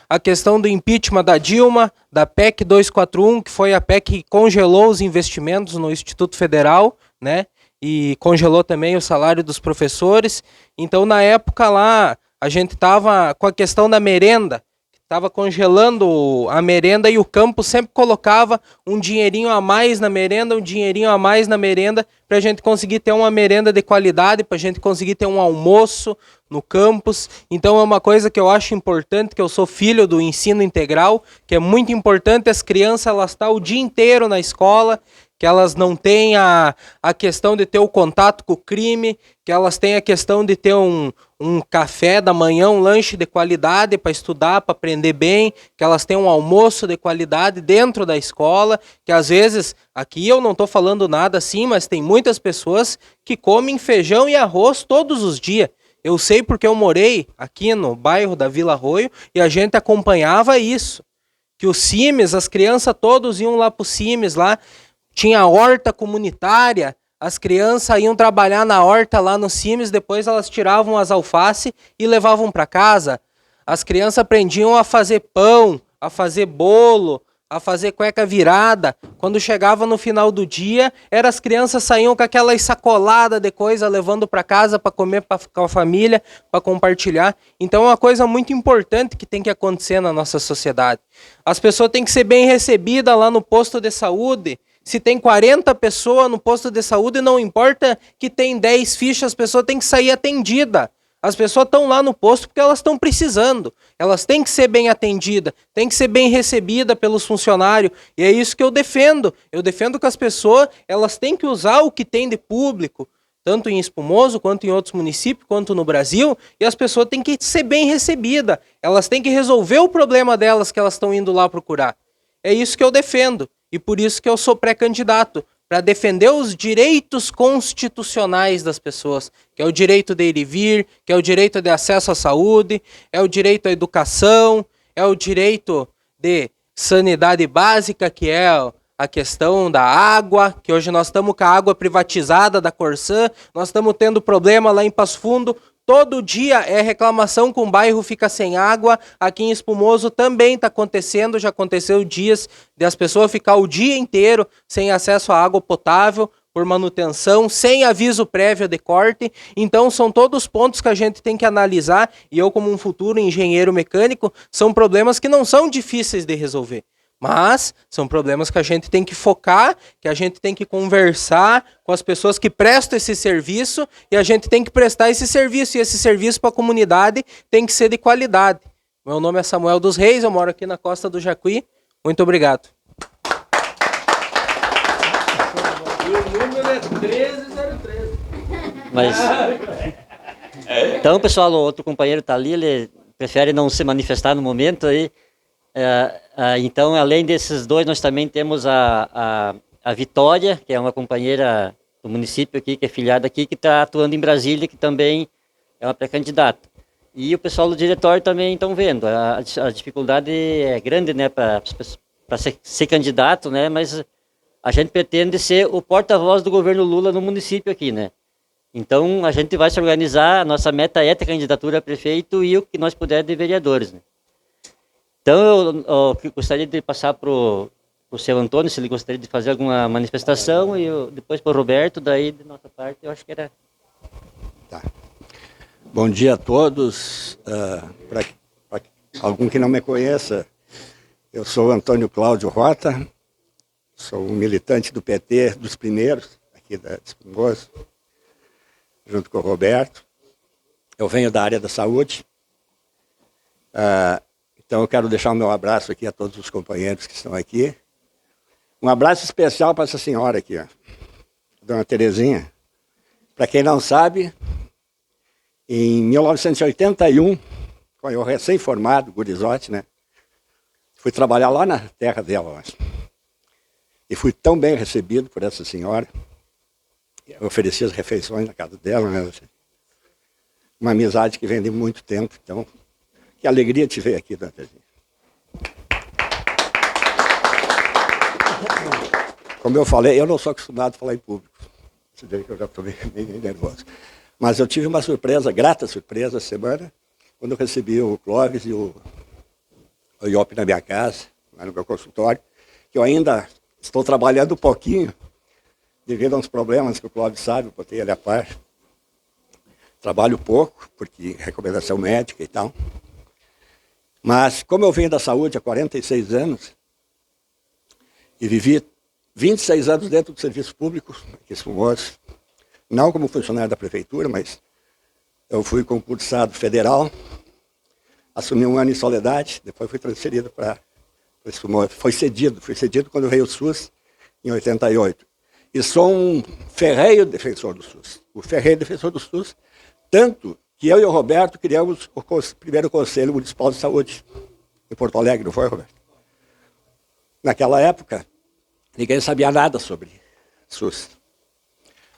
a questão do impeachment da Dilma, da PEC 241, que foi a PEC que congelou os investimentos no Instituto Federal, né? E congelou também o salário dos professores. Então, na época lá, a gente estava com a questão da merenda, estava congelando a merenda e o campo sempre colocava um dinheirinho a mais na merenda, um dinheirinho a mais na merenda, para a gente conseguir ter uma merenda de qualidade, para a gente conseguir ter um almoço no campus. Então é uma coisa que eu acho importante, que eu sou filho do ensino integral, que é muito importante as crianças elas estar o dia inteiro na escola, que elas não têm a questão de ter o contato com o crime, que elas têm a questão de ter um café da manhã, um lanche de qualidade para estudar, para aprender bem, que elas tenham um almoço de qualidade dentro da escola, que às vezes, aqui eu não estou falando nada assim, mas tem muitas pessoas que comem feijão e arroz todos os dias. Eu sei porque eu morei aqui no bairro da Vila Arroio e a gente acompanhava isso. Que os CIMES, as crianças todos iam lá para os CIMES, lá tinha horta comunitária, as crianças iam trabalhar na horta lá no CIMES, depois elas tiravam as alface e levavam para casa. As crianças aprendiam a fazer pão, a fazer bolo, a fazer cueca virada. Quando chegava no final do dia, as crianças saíam com aquela sacolada de coisa, levando para casa para comer com a família, para compartilhar. Então é uma coisa muito importante que tem que acontecer na nossa sociedade. As pessoas têm que ser bem recebidas lá no posto de saúde. Se tem 40 pessoas no posto de saúde, não importa que tem 10 fichas, as pessoas têm que sair atendidas. As pessoas estão lá no posto porque elas estão precisando. Elas têm que ser bem atendidas, têm que ser bem recebidas pelos funcionários. E é isso que eu defendo. Eu defendo que as pessoas elas têm que usar o que tem de público, tanto em Espumoso, quanto em outros municípios, quanto no Brasil. E as pessoas têm que ser bem recebidas. Elas têm que resolver o problema delas que elas estão indo lá procurar. É isso que eu defendo. E por isso que eu sou pré-candidato, para defender os direitos constitucionais das pessoas, que é o direito de ir e vir, que é o direito de acesso à saúde, é o direito à educação, é o direito de sanidade básica, que é a questão da água, que hoje nós estamos com a água privatizada da Corsã, nós estamos tendo problema lá em Passo Fundo. Todo dia é reclamação que um bairro fica sem água. Aqui em Espumoso também está acontecendo, já aconteceu dias de as pessoas ficar o dia inteiro sem acesso à água potável por manutenção, sem aviso prévio de corte. Então são todos pontos que a gente tem que analisar e eu como um futuro engenheiro mecânico, são problemas que não são difíceis de resolver. Mas são problemas que a gente tem que focar, que a gente tem que conversar com as pessoas que prestam esse serviço e a gente tem que prestar esse serviço. E esse serviço para a comunidade tem que ser de qualidade. Meu nome é Samuel dos Reis, eu moro aqui na Costa do Jacuí. Muito obrigado. O número é 13013. Mas... Então, pessoal, o outro companheiro está ali, ele prefere não se manifestar no momento aí. Então, além desses dois, nós também temos a Vitória, que é uma companheira do município aqui, que é filiada aqui, que está atuando em Brasília, que também é uma pré-candidata. E o pessoal do diretório também estão vendo. A dificuldade é grande, né, para ser candidato, né, mas a gente pretende ser o porta-voz do governo Lula no município aqui, né. Então, a gente vai se organizar, a nossa meta é ter candidatura a prefeito e o que nós puder de vereadores, né. Então, eu gostaria de passar para o seu Antônio, se ele gostaria de fazer alguma manifestação, e depois para o Roberto, daí, de nossa parte, eu acho que era... Tá. Bom dia a todos. Para algum que não me conheça, eu sou Antônio Cláudio Rota, sou um militante do PT dos primeiros, aqui da Espumoso, junto com o Roberto. Eu venho da área da saúde. Então eu quero deixar o meu abraço aqui a todos os companheiros que estão aqui. Um abraço especial para essa senhora aqui, ó, Dona Terezinha. Para quem não sabe, em 1981, quando eu recém-formado, gurizote, né? Fui trabalhar lá na terra dela. Ó. E fui tão bem recebido por essa senhora. Eu ofereci as refeições na casa dela, né? Uma amizade que vem de muito tempo. Então, que alegria te ver aqui, dona Terezinha. Como eu falei, eu não sou acostumado a falar em público. Você vê que eu já estou meio nervoso. Mas eu tive uma surpresa, grata surpresa, essa semana, quando eu recebi o Clóvis e o Iop na minha casa, lá no meu consultório, que eu ainda estou trabalhando um pouquinho, devido a uns problemas que o Clóvis sabe, eu botei ele a par. Trabalho pouco, porque recomendação médica e tal. Mas, como eu venho da saúde há 46 anos, e vivi 26 anos dentro do serviço público, aqui em Espumoso, não como funcionário da prefeitura, mas eu fui concursado federal, assumi um ano em Soledade, depois fui transferido para Espumoso. Fui cedido quando veio o SUS, em 88. E sou um ferrenho defensor do SUS. O ferrenho defensor do SUS, tanto que eu e o Roberto criamos o primeiro Conselho Municipal de Saúde em Porto Alegre, não foi, Roberto? Naquela época, ninguém sabia nada sobre SUS.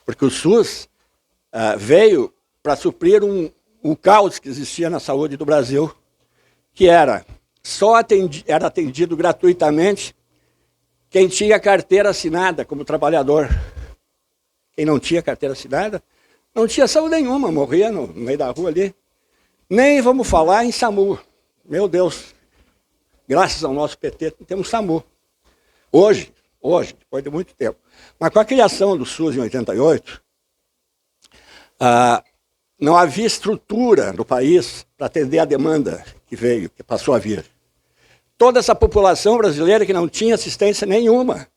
Porque o SUS veio para suprir um caos que existia na saúde do Brasil, que era era atendido gratuitamente quem tinha carteira assinada como trabalhador. Quem não tinha carteira assinada não tinha saúde nenhuma, morria no meio da rua ali. Nem vamos falar em SAMU. Meu Deus, graças ao nosso PT, temos SAMU. Hoje, depois de muito tempo. Mas com a criação do SUS em 88, não havia estrutura no país para atender a demanda que veio, que passou a vir. Toda essa população brasileira que não tinha assistência nenhuma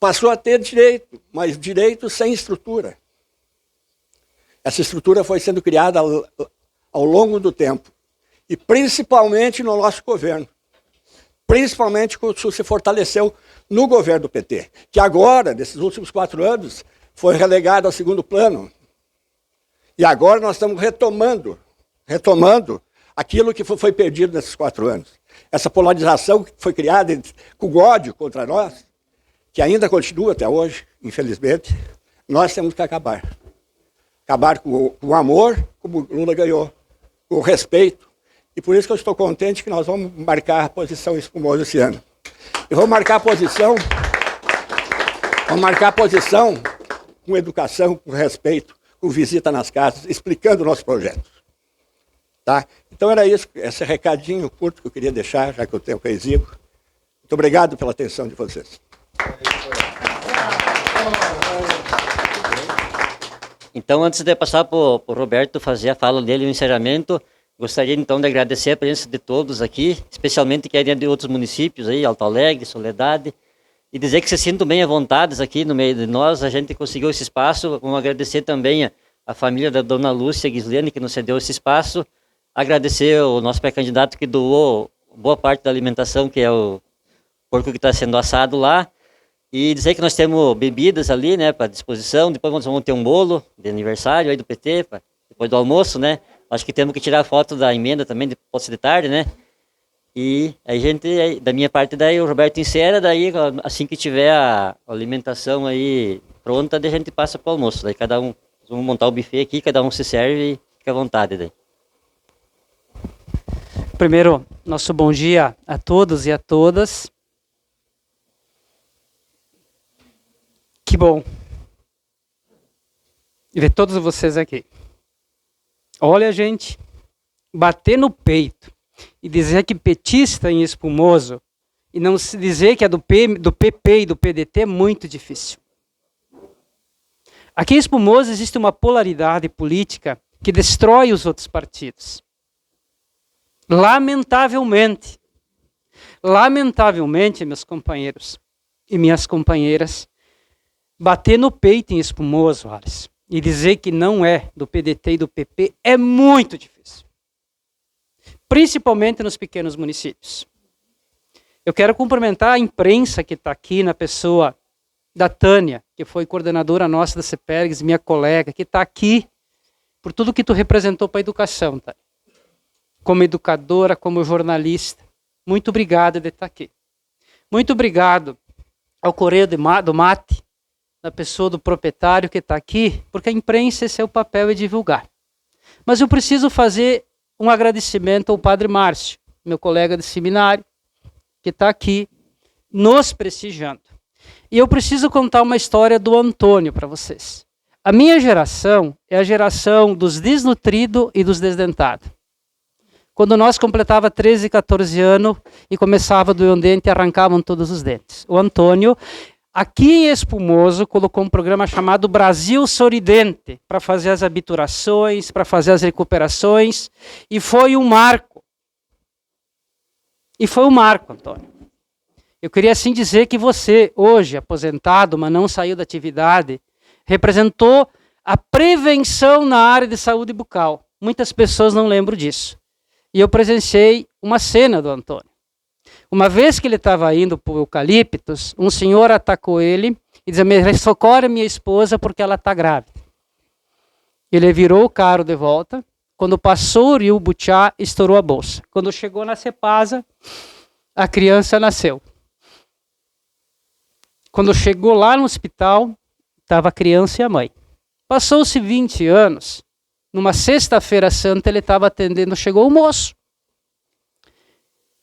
passou a ter direito, mas direito sem estrutura. Essa estrutura foi sendo criada ao longo do tempo, e principalmente no nosso governo. Principalmente quando o SUS se fortaleceu no governo do PT, que agora, nesses últimos 4 anos, foi relegado ao segundo plano. E agora nós estamos retomando aquilo que foi perdido nesses 4 anos. Essa polarização que foi criada com ódio contra nós, que ainda continua até hoje, infelizmente, nós temos que acabar. Acabar com o amor, como o Lula ganhou, com o respeito. E por isso que eu estou contente que nós vamos marcar a posição em Espumoso esse ano. E vamos marcar a posição com educação, com respeito, com visita nas casas, explicando o nosso projeto. Tá? Então era isso, esse recadinho curto que eu queria deixar, já que o tempo é exíguo. Muito obrigado pela atenção de vocês. Então, antes de passar para o Roberto fazer a fala dele, o encerramento, gostaria então de agradecer a presença de todos aqui, especialmente que é de outros municípios, aí, Alto Alegre, Soledade, e dizer que se sintam bem à vontade aqui no meio de nós. A gente conseguiu esse espaço. Vamos agradecer também a família da dona Lúcia Gislene, que nos cedeu esse espaço. Agradecer o nosso pré-candidato que doou boa parte da alimentação, que é o porco que está sendo assado lá. E dizer que nós temos bebidas ali, né, para disposição. Depois nós vamos ter um bolo de aniversário aí do PT, depois do almoço, né. Acho que temos que tirar foto da emenda também, depois de tarde, né. E a gente, da minha parte, daí o Roberto encerra, daí assim que tiver a alimentação aí pronta, daí a gente passa para o almoço. Daí cada um, vamos montar o buffet aqui, cada um se serve e fica à vontade daí. Primeiro, nosso bom dia a todos e a todas. Que bom ver todos vocês aqui. Olha, gente, bater no peito e dizer que petista em Espumoso e não se dizer que é do PP e do PDT é muito difícil. Aqui em Espumoso existe uma polaridade política que destrói os outros partidos. Lamentavelmente, meus companheiros e minhas companheiras, bater no peito em Espumoso, Alisson, e dizer que não é do PDT e do PP é muito difícil. Principalmente nos pequenos municípios. Eu quero cumprimentar a imprensa que está aqui, na pessoa da Tânia, que foi coordenadora nossa da CEPERGS, minha colega, que está aqui por tudo que tu representou para a educação, Tânia. Como educadora, como jornalista. Muito obrigado de estar aqui. Muito obrigado ao Correio do Mate, na pessoa do proprietário que está aqui, porque a imprensa, esse é o papel, é divulgar. Mas eu preciso fazer um agradecimento ao Padre Márcio, meu colega de seminário, que está aqui nos prestigiando. E eu preciso contar uma história do Antônio para vocês. A minha geração é a geração dos desnutridos e dos desdentados. Quando nós completava 13, 14 anos e começava a doer um dente, arrancavam todos os dentes. O Antônio, aqui em Espumoso, colocou um programa chamado Brasil Sorridente para fazer as habiturações, para fazer as recuperações, e foi um marco. E foi um marco, Antônio. Eu queria assim dizer que você, hoje aposentado, mas não saiu da atividade, representou a prevenção na área de saúde bucal. Muitas pessoas não lembram disso. E eu presenciei uma cena do Antônio. Uma vez que ele estava indo para o Eucaliptus, um senhor atacou ele e dizia: socorre minha esposa porque ela está grávida. Ele virou o carro de volta. Quando passou o rio Butiá, estourou a bolsa. Quando chegou na Cepasa, a criança nasceu. Quando chegou lá no hospital, estava a criança e a mãe. Passou-se 20 anos, numa sexta-feira santa, ele estava atendendo, chegou o moço.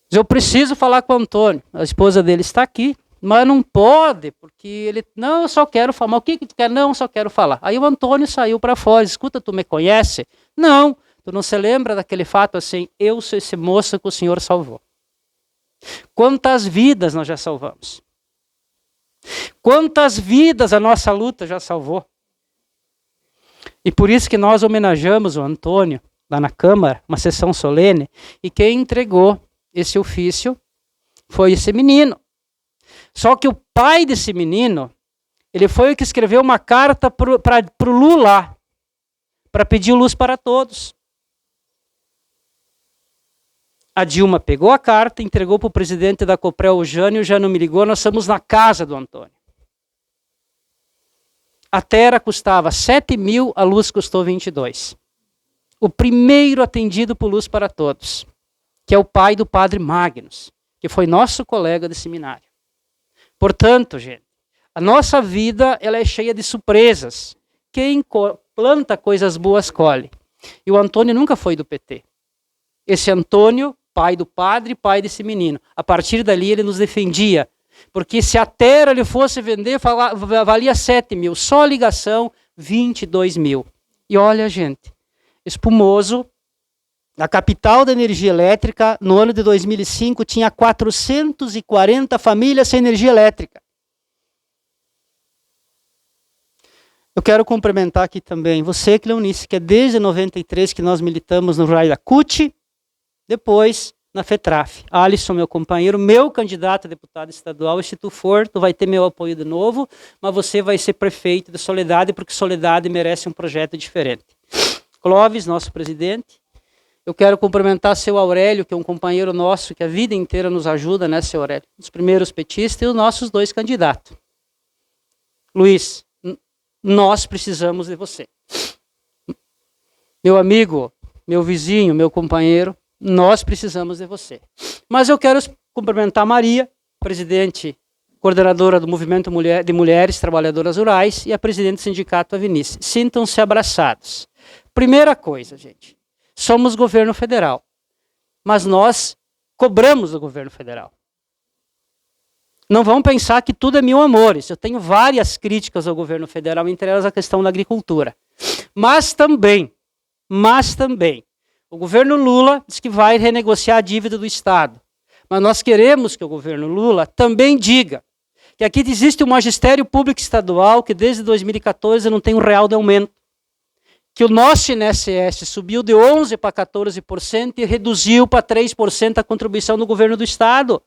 Diz: eu preciso falar com o Antônio. A esposa dele está aqui, mas não pode, porque ele... Não, eu só quero falar. Mas o que tu quer? Não, eu só quero falar. Aí o Antônio saiu para fora. Escuta, tu me conhece? Não. Tu não se lembra daquele fato assim? Eu sou esse moço que o Senhor salvou. Quantas vidas nós já salvamos? Quantas vidas a nossa luta já salvou? E por isso que nós homenageamos o Antônio, lá na Câmara, uma sessão solene, e quem entregou esse ofício foi esse menino. Só que o pai desse menino, ele foi o que escreveu uma carta para o Lula, para pedir luz para todos. A Dilma pegou a carta, entregou para o presidente da Coprel, o Jânio me ligou, nós estamos na casa do Antônio. A terra custava 7 mil, a luz custou 22. O primeiro atendido por Luz para Todos, que é o pai do padre Magnus, que foi nosso colega de seminário. Portanto, gente, a nossa vida ela é cheia de surpresas. Quem planta coisas boas colhe. E o Antônio nunca foi do PT. Esse Antônio, pai do padre, pai desse menino. A partir dali ele nos defendia. Porque se a terra ele fosse vender, valia 7 mil. Só a ligação, 22 mil. E olha, gente, Espumoso, a capital da energia elétrica, no ano de 2005, tinha 440 famílias sem energia elétrica. Eu quero cumprimentar aqui também você, Cleonice, que é desde 93 que nós militamos no raio da CUT, depois na FETRAF. Alisson, meu companheiro, meu candidato a deputado estadual, e se tu for, tu vai ter meu apoio de novo, mas você vai ser prefeito de Soledade, porque Soledade merece um projeto diferente. Clóvis, nosso presidente. Eu quero cumprimentar seu Aurélio, que é um companheiro nosso, que a vida inteira nos ajuda, né, seu Aurélio? Os primeiros petistas e os nossos 2 candidatos. Luiz, nós precisamos de você. Meu amigo, meu vizinho, meu companheiro, nós precisamos de você. Mas eu quero cumprimentar a Maria, presidente, coordenadora do Movimento de Mulheres Trabalhadoras Rurais, e a presidente do Sindicato Avenice. Sintam-se abraçados. Primeira coisa, gente, somos governo federal, mas nós cobramos do governo federal. Não vão pensar que tudo é mil amores. Eu tenho várias críticas ao governo federal, entre elas a questão da agricultura. Mas também, o governo Lula diz que vai renegociar a dívida do Estado. Mas nós queremos que o governo Lula também diga que aqui existe um magistério público estadual que desde 2014 não tem um real de aumento. Que o nosso INSS subiu de 11% para 14% e reduziu para 3% a contribuição do governo do Estado.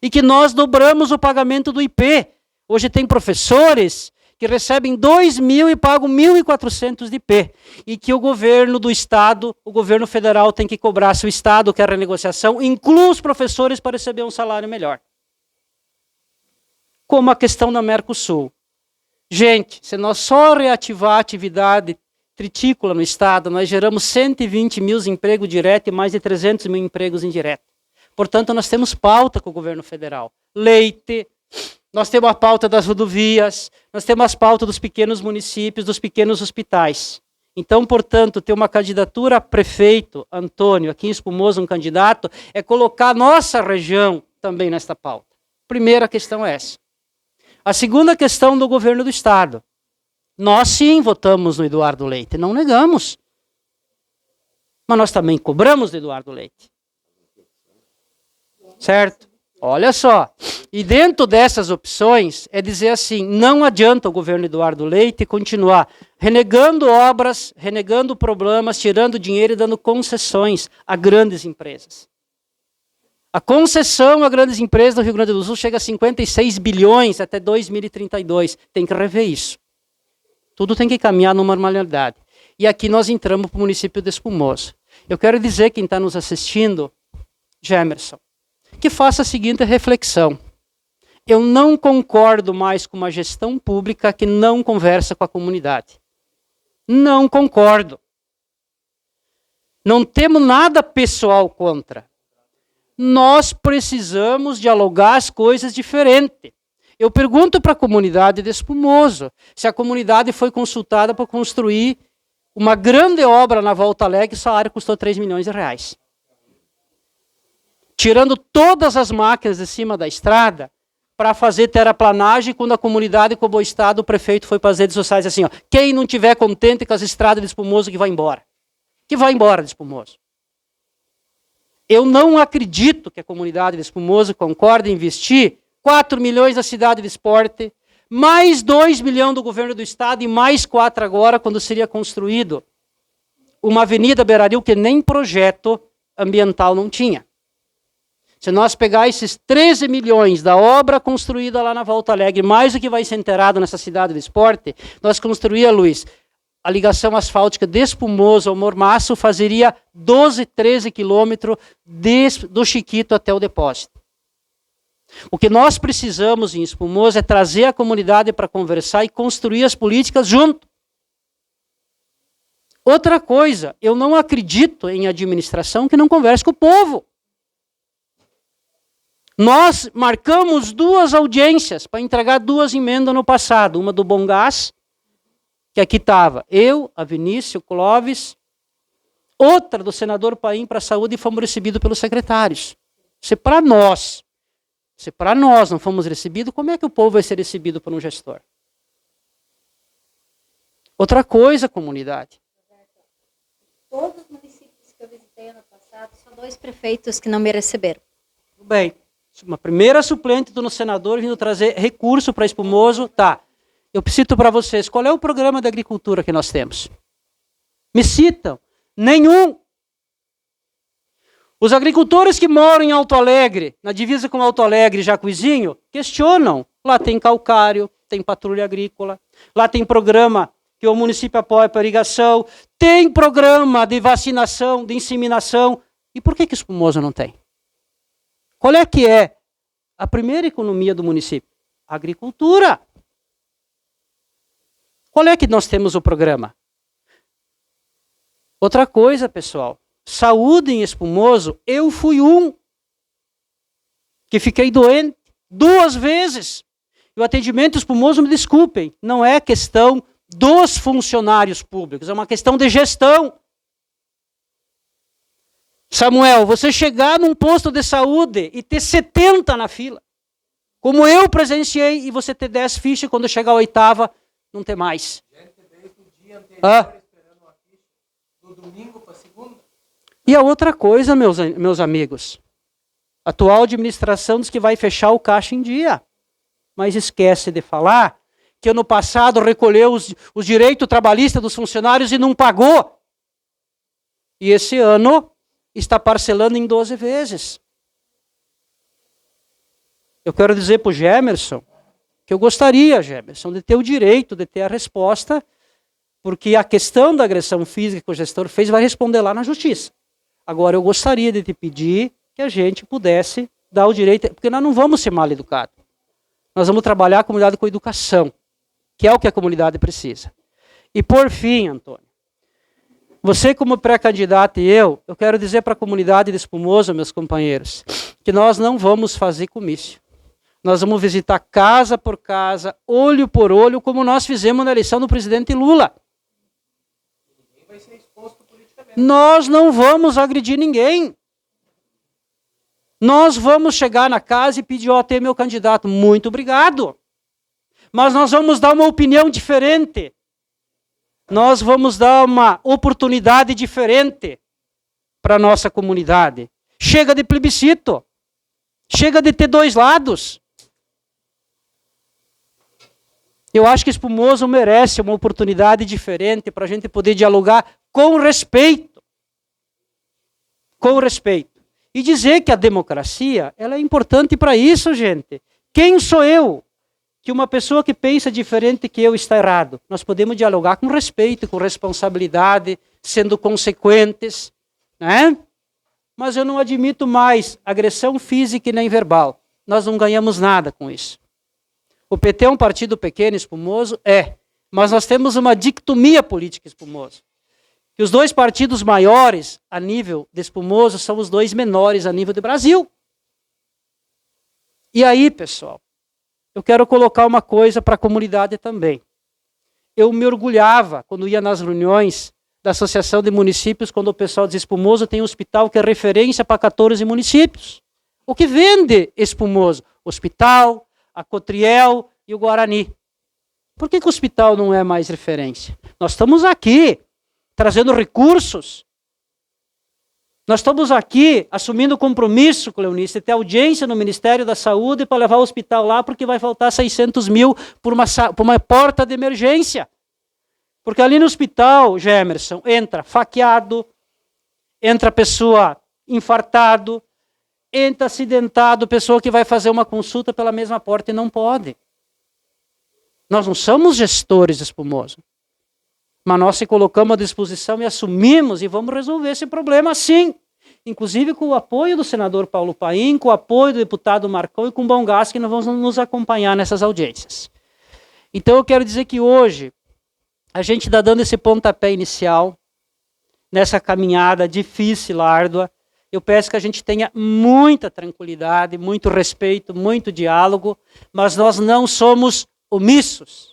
E que nós dobramos o pagamento do IP. Hoje tem professores que recebem 2 mil e pagam 1.400 de IP. E que o governo do Estado, o governo federal tem que cobrar, se o Estado quer renegociação, inclua os professores para receber um salário melhor. Como a questão da Mercosul. Gente, se nós só reativar a atividade tritícola no Estado, nós geramos 120 mil empregos diretos e mais de 300 mil empregos indiretos. Portanto, nós temos pauta com o governo federal. Leite, nós temos a pauta das rodovias, nós temos as pautas dos pequenos municípios, dos pequenos hospitais. Então, portanto, ter uma candidatura a prefeito, Antônio, aqui em Espumoso, um candidato, é colocar a nossa região também nesta pauta. Primeira questão é essa. A segunda questão do governo do Estado. Nós sim votamos no Eduardo Leite, não negamos. Mas nós também cobramos do Eduardo Leite. Certo? Olha só. E dentro dessas opções, é dizer assim, não adianta o governo Eduardo Leite continuar renegando obras, renegando problemas, tirando dinheiro e dando concessões a grandes empresas. A concessão a grandes empresas do Rio Grande do Sul chega a 56 bilhões até 2032. Tem que rever isso. Tudo tem que caminhar numa normalidade. E aqui nós entramos para o município de Espumoso. Eu quero dizer, quem está nos assistindo, Gemerson, que faça a seguinte reflexão. Eu não concordo mais com uma gestão pública que não conversa com a comunidade. Não concordo. Não temos nada pessoal contra. Nós precisamos dialogar as coisas diferentes. Eu pergunto para a comunidade de Espumoso se a comunidade foi consultada para construir uma grande obra na Volta Alegre, sua área custou 3 milhões de reais. Tirando todas as máquinas de cima da estrada para fazer terraplanagem, quando a comunidade cobrou o Estado, o prefeito foi para as redes sociais assim, ó, quem não estiver contente com as estradas de Espumoso, que vai embora. Que vai embora de Espumoso. Eu não acredito que a comunidade de Espumoso concorde em investir 4 milhões na cidade de esporte, mais 2 milhões do governo do Estado e mais 4 agora, quando seria construído uma avenida Beira-Rio que nem projeto ambiental não tinha. Se nós pegar esses 13 milhões da obra construída lá na Volta Alegre, mais o que vai ser enterrado nessa cidade de esporte, nós construía, Luiz, a ligação asfáltica de Espumoso ao Mormaço fazeria 12, 13 quilômetros do Chiquito até o depósito. O que nós precisamos em Espumoso é trazer a comunidade para conversar e construir as políticas junto. Outra coisa, eu não acredito em administração que não converse com o povo. Nós marcamos 2 audiências para entregar 2 emendas no passado. Uma do Bom Gás, que aqui estava eu, a Vinícius, o Clóvis. Outra do senador Paim para a saúde e fomos recebidos pelos secretários. Se para nós não fomos recebidos, como é que o povo vai ser recebido por um gestor? Outra coisa, comunidade. Todos os municípios que eu visitei ano passado, só 2 prefeitos que não me receberam. Tudo bem. Uma primeira suplente do senador vindo trazer recurso para Espumoso. Tá. Eu cito para vocês, qual é o programa de agricultura que nós temos? Me citam. Nenhum. Os agricultores que moram em Alto Alegre, na divisa com Alto Alegre e Jacuizinho, questionam. Lá tem calcário, tem patrulha agrícola, lá tem programa que o município apoia para irrigação, tem programa de vacinação, de inseminação. E por que Espumoso não tem? Qual é que é a primeira economia do município? Agricultura. Qual é que nós temos o programa? Outra coisa, pessoal. Saúde em Espumoso, eu fui um que fiquei doente 2 vezes. E o atendimento Espumoso, me desculpem, não é questão dos funcionários públicos, é uma questão de gestão. Samuel, você chegar num posto de saúde e ter 70 na fila, como eu presenciei, e você ter 10 fichas, quando chegar a 8ª, não ter mais. Esperando uma ficha do domingo para segunda. E a outra coisa, meus amigos, a atual administração diz que vai fechar o caixa em dia, mas esquece de falar que ano passado recolheu os direitos trabalhistas dos funcionários e não pagou. E esse ano está parcelando em 12 vezes. Eu quero dizer para o Gemerson que eu gostaria, Gemerson, de ter o direito de ter a resposta, porque a questão da agressão física que o gestor fez vai responder lá na justiça. Agora, eu gostaria de te pedir que a gente pudesse dar o direito, porque nós não vamos ser mal educados. Nós vamos trabalhar a comunidade com educação, que é o que a comunidade precisa. E por fim, Antônio, você como pré-candidato e eu quero dizer para a comunidade de Espumoso, meus companheiros, que nós não vamos fazer comício. Nós vamos visitar casa por casa, olho por olho, como nós fizemos na eleição do presidente Lula. Nós não vamos agredir ninguém. Nós vamos chegar na casa e pedir, ó, tem meu candidato, muito obrigado. Mas nós vamos dar uma opinião diferente. Nós vamos dar uma oportunidade diferente para a nossa comunidade. Chega de plebiscito. Chega de ter dois lados. Eu acho que Espumoso merece uma oportunidade diferente para a gente poder dialogar com respeito. Com respeito. E dizer que a democracia, ela é importante para isso, gente. Quem sou eu? Que uma pessoa que pensa diferente que eu está errado. Nós podemos dialogar com respeito, com responsabilidade, sendo consequentes, né? Mas eu não admito mais agressão física e nem verbal. Nós não ganhamos nada com isso. O PT é um partido pequeno, Espumoso? É. Mas nós temos uma dicotomia política, Espumoso. Que os dois partidos maiores a nível de Espumoso são os dois menores a nível do Brasil. E aí, pessoal, eu quero colocar uma coisa para a comunidade também. Eu me orgulhava quando ia nas reuniões da Associação de Municípios, quando o pessoal diz Espumoso tem um hospital que é referência para 14 municípios. O que vende Espumoso? Hospital, a Cotriel e o Guarani. Por que o hospital não é mais referência? Nós estamos aqui trazendo recursos. Nós estamos aqui assumindo compromisso, Cleonice, de ter audiência no Ministério da Saúde para levar o hospital lá, porque vai faltar 600 mil por uma porta de emergência. Porque ali no hospital, Gemerson, entra faqueado, entra pessoa infartado, entra acidentado, pessoa que vai fazer uma consulta pela mesma porta e não pode. Nós não somos gestores, Espumoso. Mas nós se colocamos à disposição e assumimos e vamos resolver esse problema sim. Inclusive com o apoio do senador Paulo Paim, com o apoio do deputado Marcão e com o Bom Gás, que nós vamos nos acompanhar nessas audiências. Então eu quero dizer que hoje a gente está dando esse pontapé inicial nessa caminhada difícil, árdua. Eu peço que a gente tenha muita tranquilidade, muito respeito, muito diálogo, mas nós não somos omissos.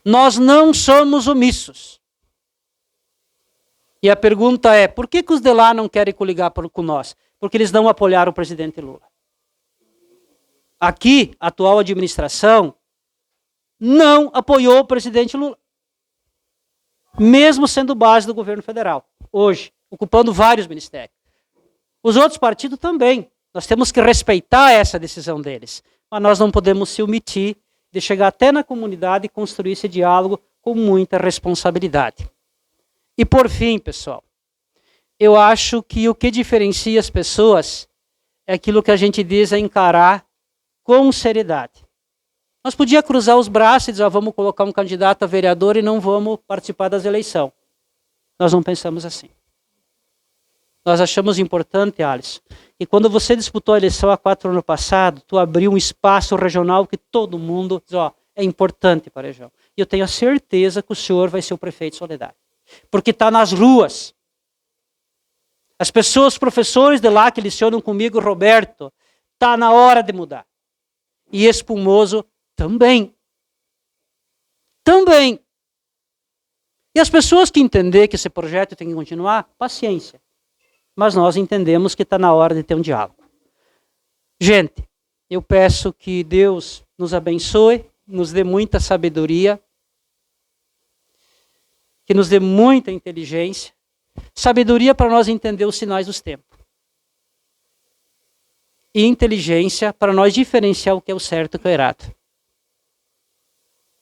Nós não somos omissos. E a pergunta é, por que os de lá não querem coligar com nós? Porque eles não apoiaram o presidente Lula. Aqui, a atual administração não apoiou o presidente Lula. Mesmo sendo base do governo federal, hoje, ocupando vários ministérios. Os outros partidos também. Nós temos que respeitar essa decisão deles. Mas nós não podemos se omitir de chegar até na comunidade e construir esse diálogo com muita responsabilidade. E por fim, pessoal, eu acho que o que diferencia as pessoas é aquilo que a gente diz é encarar com seriedade. Nós podíamos cruzar os braços e dizer, vamos colocar um candidato a vereador e não vamos participar das eleições. Nós não pensamos assim. Nós achamos importante, Alisson, que quando você disputou a eleição há 4 anos passados, tu abriu um espaço regional que todo mundo diz, é importante para a região. E eu tenho a certeza que o senhor vai ser o prefeito de Soledade. Porque está nas ruas. As pessoas, os professores de lá que lecionam comigo, Roberto, está na hora de mudar. E Espumoso também. Também. E as pessoas que entender que esse projeto tem que continuar, paciência. Mas nós entendemos que está na hora de ter um diálogo. Gente, eu peço que Deus nos abençoe, nos dê muita sabedoria, que nos dê muita inteligência, sabedoria para nós entender os sinais dos tempos. E inteligência para nós diferenciar o que é o certo e o que é o errado.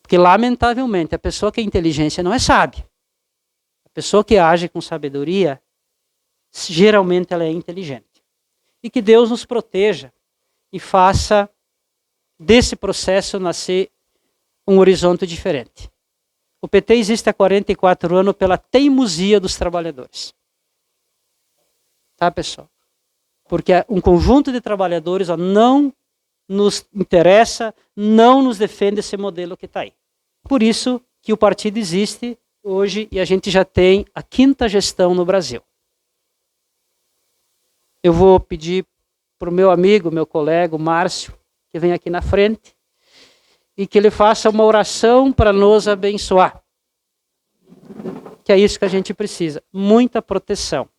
Porque, lamentavelmente, a pessoa que é inteligência não é sábia. A pessoa que age com sabedoria, geralmente ela é inteligente. E que Deus nos proteja e faça desse processo nascer um horizonte diferente. O PT existe há 44 anos pela teimosia dos trabalhadores. Tá, pessoal? Porque um conjunto de trabalhadores não nos interessa, não nos defende esse modelo que está aí. Por isso que o partido existe hoje e a gente já tem a 5ª gestão no Brasil. Eu vou pedir para o meu amigo, meu colega, o Márcio, que venha aqui na frente e que ele faça uma oração para nos abençoar. Que é isso que a gente precisa, muita proteção.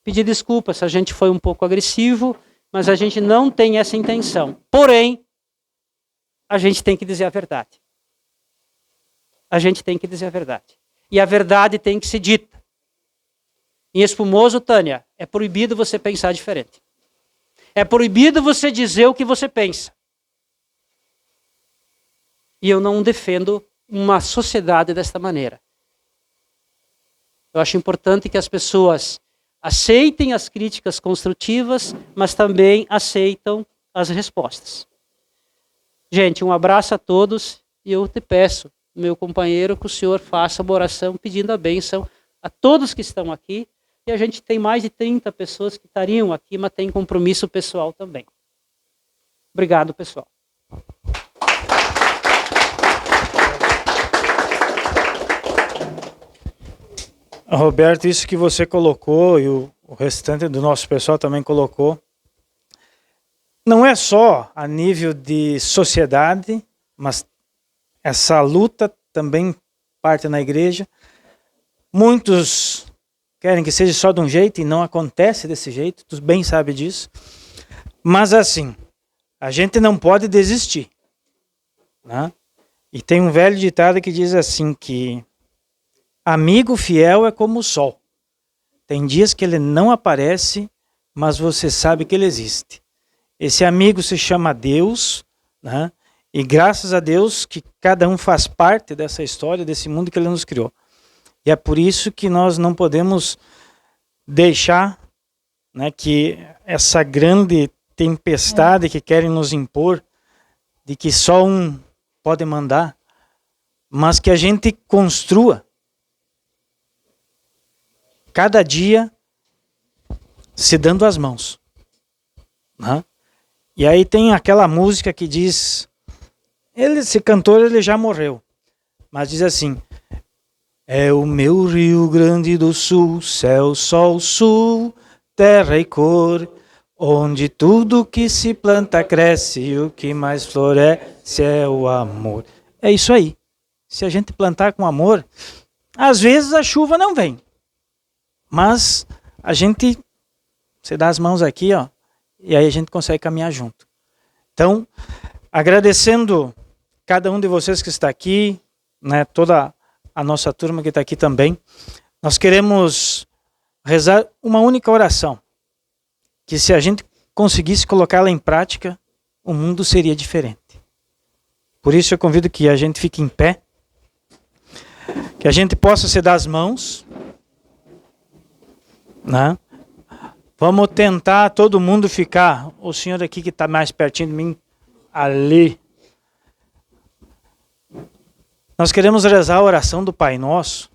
Pedir desculpa se a gente foi um pouco agressivo, mas a gente não tem essa intenção. Porém, a gente tem que dizer a verdade. A gente tem que dizer a verdade. E a verdade tem que ser dita. Em Espumoso, Tânia, é proibido você pensar diferente. É proibido você dizer o que você pensa. E eu não defendo uma sociedade desta maneira. Eu acho importante que as pessoas aceitem as críticas construtivas, mas também aceitam as respostas. Gente, um abraço a todos e eu te peço, meu companheiro, que o senhor faça uma oração pedindo a bênção a todos que estão aqui. E a gente tem mais de 30 pessoas que estariam aqui, mas tem compromisso pessoal também. Obrigado, pessoal. Roberto, isso que você colocou e o restante do nosso pessoal também colocou, não é só a nível de sociedade, mas essa luta também parte na igreja. Muitos querem que seja só de um jeito e não acontece desse jeito, tu bem sabe disso. Mas assim, a gente não pode desistir, né? E tem um velho ditado que diz assim que amigo fiel é como o sol. Tem dias que ele não aparece, mas você sabe que ele existe. Esse amigo se chama Deus, né? E graças a Deus que cada um faz parte dessa história, desse mundo que ele nos criou. E é por isso que nós não podemos deixar, né, que essa grande tempestade que querem nos impor, de que só um pode mandar, mas que a gente construa cada dia se dando as mãos, né? E aí tem aquela música que diz, esse cantor ele já morreu, mas diz assim: é o meu Rio Grande do Sul, céu, sol, sul, terra e cor, onde tudo que se planta cresce e o que mais floresce é o amor. É isso aí. Se a gente plantar com amor, às vezes a chuva não vem, mas a gente se dá as mãos aqui, ó, e aí a gente consegue caminhar junto. Então, agradecendo cada um de vocês que está aqui, né, toda a nossa turma que está aqui também, nós queremos rezar uma única oração, que se a gente conseguisse colocá-la em prática, o mundo seria diferente. Por isso eu convido que a gente fique em pé, que a gente possa se dar as mãos, né? Vamos tentar todo mundo ficar, o senhor aqui que está mais pertinho de mim, ali. Nós queremos rezar a oração do Pai Nosso,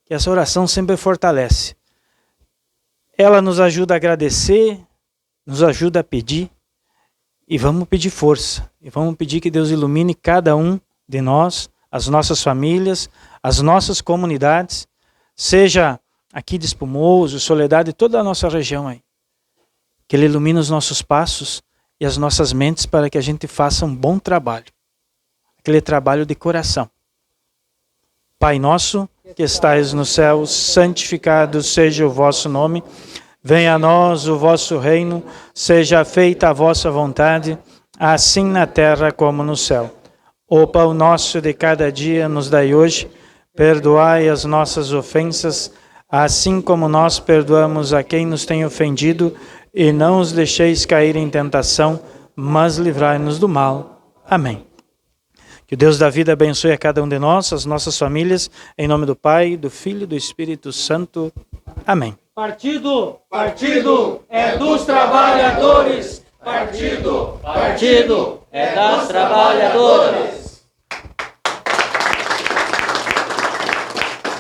que essa oração sempre fortalece. Ela nos ajuda a agradecer, nos ajuda a pedir, e vamos pedir força. E vamos pedir que Deus ilumine cada um de nós, as nossas famílias, as nossas comunidades, seja aqui de Espumoso, Soledade, toda a nossa região aí. Que Ele ilumine os nossos passos e as nossas mentes para que a gente faça um bom trabalho. Aquele trabalho de coração. Pai nosso, que estais no céu, santificado seja o vosso nome. Venha a nós o vosso reino, seja feita a vossa vontade, assim na terra como no céu. O pão nosso de cada dia nos dai hoje, perdoai as nossas ofensas, assim como nós perdoamos a quem nos tem ofendido, e não os deixeis cair em tentação, mas livrai-nos do mal. Amém. Que o Deus da vida abençoe a cada um de nós, as nossas famílias, em nome do Pai, do Filho e do Espírito Santo. Amém. Partido é dos trabalhadores. Partido é dos trabalhadores.